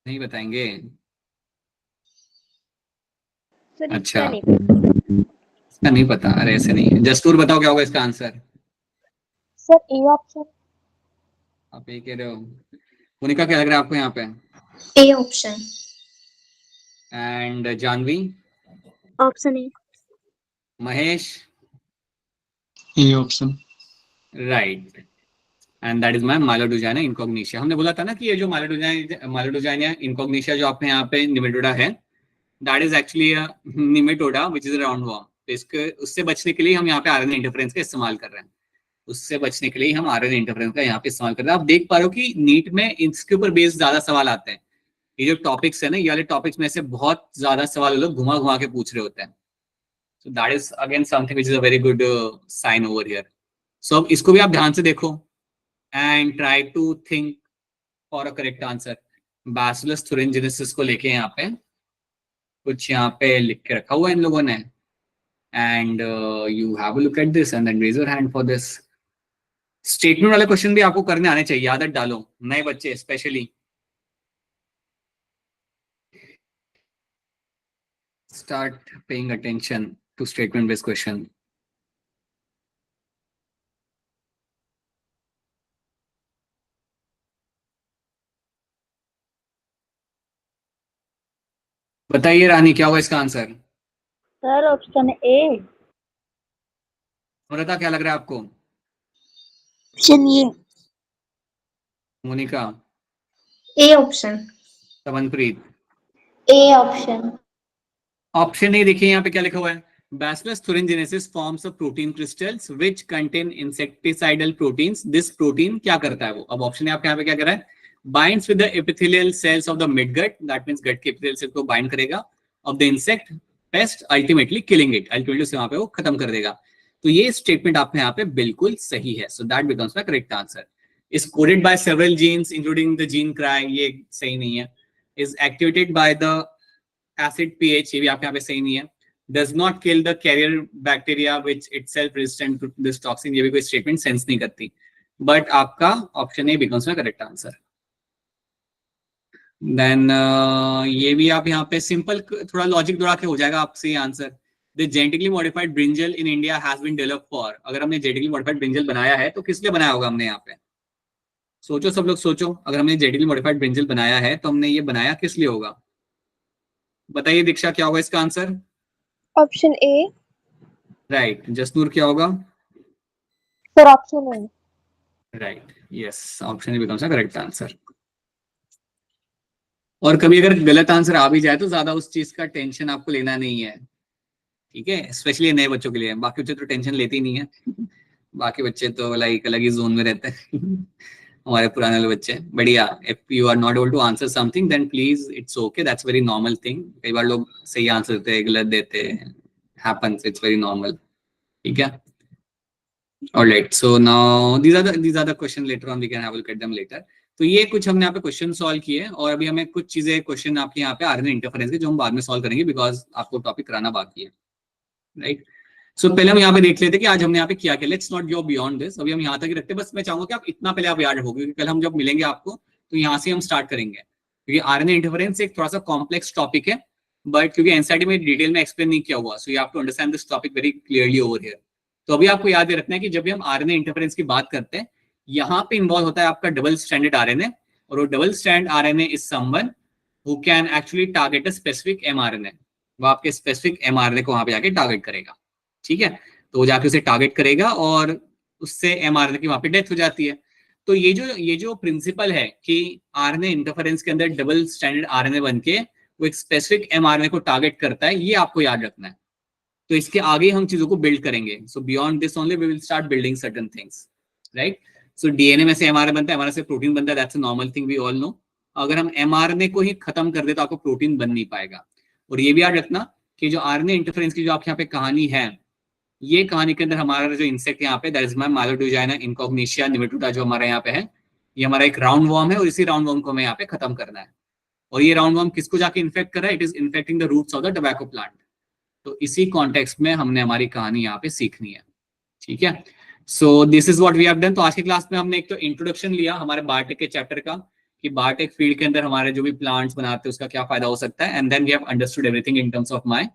नहीं बताएंगे? सर अच्छा, इसका नहीं। इसका नहीं पता, अरे ऐसे नहीं है। जस्तूर बताओ क्या होगा इसका आंसर। Sir A option. आप ये कह रहे हो। मोनिका क्या लग रहा है आपको यहाँ पे? A option. And Janvi? Option A. Mahesh? A option. Right, and that is my Meloidogyne incognita. हमने बोला था ना कि ये जो माइलोडोजाइना इनकॉग्निशिया जो आपने यहाँ पे निमेटोडा है, that is actually Nematoda which is round worm. तो इसके उससे बचने के लिए हम यहाँ पे आरएनए इंटरफेरेंस का इस्तेमाल कर रहे हैं। उससे बचने के लिए हम आरएनए इंटरफेरेंस का यहाँ पे इस्तेमाल कर रहे हैं। आप देख पा रहे हो कि नीट में इसके ऊपर बेस्ड ज्यादा सवाल आते हैं। ये जो टॉपिक्स है ना, ये वाले टॉपिक्स में से बहुत ज्यादा सवाल लोग घुमा घुमा के पूछ रहे होते हैं। So that is again something which is a very good sign over here. So अब इसको भी आप ध्यान से देखो and try to think for a correct answer. Bacillus thuringiensis को लेके यहाँ पे कुछ यहाँ पे लिख के रखा हुआ है इन लोगों ने, and you have a look at this and then raise your hand for this. Statement वाले क्वेश्चन भी आपको करने आने चाहिए, आदत डालो, नए बच्चे specially. Start paying attention to statement based question. बताइए रानी, क्या होगा इसका answer? Sir option A. Amrita, क्या लग रहा है आपको? Option A. Monica? A option. Tamanpreet? A option. Option A देखिए यहाँ पे क्या लिखा हुआ है, Bacillus thuringiensis forms of protein crystals which contain insecticidal proteins. This protein क्या करता है वो? अब ऑप्शन आपके यहाँ पे क्या कर रहा है, binds with the epithelial cells of the midgut, that means gut के epithelial cells को bind करेगा of the insect pest, ultimately killing it. ultimately उसे वहाँ पे वो खत्म कर देगा. तो ये स्टेटमेंट आपने यहाँ पे बिल्कुल सही है. So that becomes my correct answer. Is coded by several genes including the gene cry, ये सही नहीं है. Is activated by the acid pH, ये भी आपके यहाँ पे सही नहीं है. Does not kill the carrier bacteria which itself resistant to this toxin, ये भी कोई स्टेटमेंट सेंस नहीं करती. बट आपका ऑप्शन ए बिकम्स में करेक्ट आंसर. देन ये भी आप यहाँ पे सिंपल थोड़ा लॉजिक दौड़ा के हो जाएगा आपसे ये answer. The genetically modified brinjal in India has been developed for. अगर हमने जेनेटिकली मॉडिफाइड ब्रिंजल बनाया है तो किस लिए बनाया होगा हमने यहाँ पे? सोचो सब लोग सोचो, अगर हमने जेनेटिकली मॉडिफाइड ब्रिंजल बनाया है तो हमने ये बनाया किस लिए होगा? बताइए दीक्षा, क्या होगा इसका answer? Option A. Right. Jasnoor, क्या होगा? Sir option A. Right, yes, option A becomes a correct answer. और कभी अगर गलत आंसर आ भी जाए तो ज्यादा उस चीज का टेंशन आपको लेना नहीं है, ठीक है, स्पेशली नए बच्चों के लिए. बाकी बच्चे तो टेंशन लेते ही नहीं है. बाकी बच्चे तो लाइक अलग ही जोन में रहते हैं. हमारे पुराने वाले बच्चे. बढ़िया. If you are not able to answer something then please it's okay, that's very normal thing. कई बार लोग सही आंसर देते हैं, गलत देते हैं, हैपेंस, इट्स वेरी नॉर्मल. ठीक है. Alright, so now these are the question later on, we can have a look at them later. तो ये कुछ हमने यहाँ पे क्वेश्चन सॉल्व किए और अभी हमें कुछ चीजें क्वेश्चन आपके यहाँ पे आरएनए इंटरफेरेंस के जो हम बाद में सॉल्व करेंगे बिकॉज आपको टॉपिक कराना बाकी है. राइट. सो पहले हम यहाँ पे देख लेते हैं कि आज हमने यहाँ पे क्या किया. Let's not go beyond this. अभी हम यहाँ तक ही रखते हैं. बस मैं चाहूंगा कि आप इतना पहले आप याद रखोगे क्योंकि कल हम जब मिलेंगे आपको तो यहाँ से हम स्टार्ट करेंगे क्योंकि आरएनए इंटरफेरेंस एक थोड़ा सा कॉम्प्लेक्स टॉपिक है बट क्योंकि एनसीईआरटी में डिटेल में एक्सप्लेन नहीं किया हुआ. So you have to understand this topic very clearly over here. तो अभी आपको याद रखना है कि जब भी हम आरएनए इंटरफेरेंस की बात करते हैं यहाँ पे इन्वॉल्व होता है आपका डबल स्ट्रैंडेड आरएनए और वो double strand RNA is someone who can actually target a specific mRNA. वो आपके स्पेसिफिक एमआरएनए को वहां पे जाके टारगेट करेगा. ठीक है. तो वो जाके उसे टारगेट करेगा और उससे एमआरएनए की वहां पे डेथ हो जाती है. तो ये जो प्रिंसिपल है कि आरएनए इंटरफेरेंस के अंदर डबल स्ट्रैंडेड आरएनए बनके वो एक स्पेसिफिक एमआरएनए को टारगेट करता है, ये आपको याद रखना है. तो इसके आगे हम चीजों को बिल्ड करेंगे. So beyond this only we will start building certain things. Right. So DNA में से एमआरएनए बनता है, एमआरएनए से प्रोटीन बनता है, that's a normal thing, we all know. अगर हम एमआरएनए को ही खत्म कर दे तो आपको प्रोटीन बन नहीं पाएगा. और ये भी याद रखना कि जो आरएनए इंटरफेरेंस की जो आपके यहाँ पे कहानी है, ये कहानी के अंदर हमारा जो इंसेक्ट यहाँ पे that is my Meloidogyne incognita nematoda जो हमारा यहाँ पे है, ये हमारा एक राउंड वर्म है और इसी राउंड वर्म को हमें यहाँ पे खत्म करना है. और ये राउंड वर्म किसको जाके इन्फेक्ट कर रहा है? It is infecting the roots of the tobacco plant. तो इसी कॉन्टेक्स्ट में हमने हमारी कहानी यहाँ पे सीखनी है. ठीक है. So this is what we have done. तो आज की क्लास में हमने एक तो इंट्रोडक्शन लिया हमारे बायोटेक के चैप्टर का कि बायोटेक फील्ड के अंदर हमारे जो भी प्लांट्स बनाते हैं उसका क्या फायदा हो सकता है. And then we have understood everything in terms of my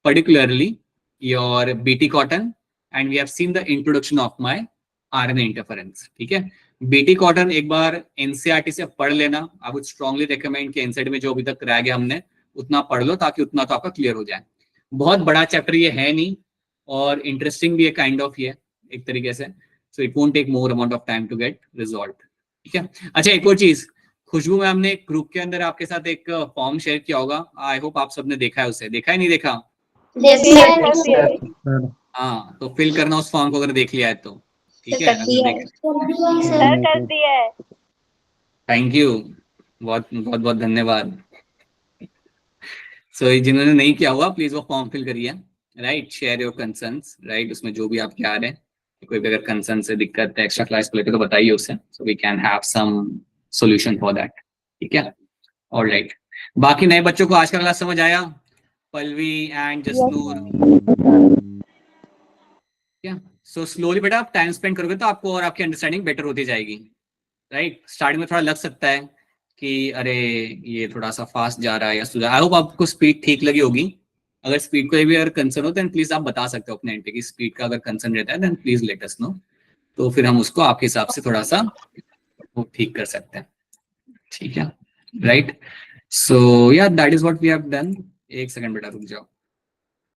particularly your BT cotton and we have seen the introduction of my RNA interference. ठीक है. बीटी कॉटन एक बार एनसीईआरटी से पढ़ लेना. आई वुड स्ट्रांगली रिकमेंड कि एनसीईआरटी में जो अभी तक कराया गया हमने उतना पढ़ लो ताकि उतना तो आपका क्लियर हो जाए. बहुत बड़ा चैप्टर ये है नहीं और इंटरेस्टिंग भी है काइंड ऑफ ये एक तरीके से. So it won't take more amount of time to get resolve. ठीक है. अच्छा, एक और चीज, खुशबू मैम ने एक ग्रुप के अंदर आपके साथ एक फॉर्म शेयर किया होगा. आई होप आप सबने देखा है उसे. देखा है नहीं देखा? हाँ, तो फिल करना उस फॉर्म को अगर देख लिया है तो. ठीक है. सर कर दिया है. Thank you. बहुत बहुत बहुत धन्यवाद. सो जिन्होंने नहीं किया हुआ प्लीज वो फॉर्म फिल करिए. Right. Share your concerns. Right. उसमें जो भी आपके आ रहे हैं, कोई भी अगर कंसर्न से दिक्कत है एक्स्ट्रा क्लास को लेकर तो बताइए उसे. So we can have some solution for that. ठीक है. ऑलराइट. बाकी नए बच्चों को आज का क्लास समझ आया? Pallavi and Jasnoor. So slowly बेटा आप टाइम स्पेंड करोगे तो आपको और आपकी अंडरस्टैंडिंग बेटर होती जाएगी. राइट. स्टार्टिंग में थोड़ा लग सकता है कि अरे ये थोड़ा सा फास्ट जा रहा है या स्लो. आई होप आपको स्पीड ठीक लगी होगी. अगर स्पीड को भी अगर कंसर्न हो देन प्लीज आप बता सकते हो अपने एंड पे कि स्पीड का अगर कंसर्न रहता है then please let us know. तो फिर हम उसको आपके हिसाब से थोड़ा सा वो ठीक कर सकते हैं. ठीक है. राइट. सो या that is what we have done. एक सेकंड बेटा रुक जाओ।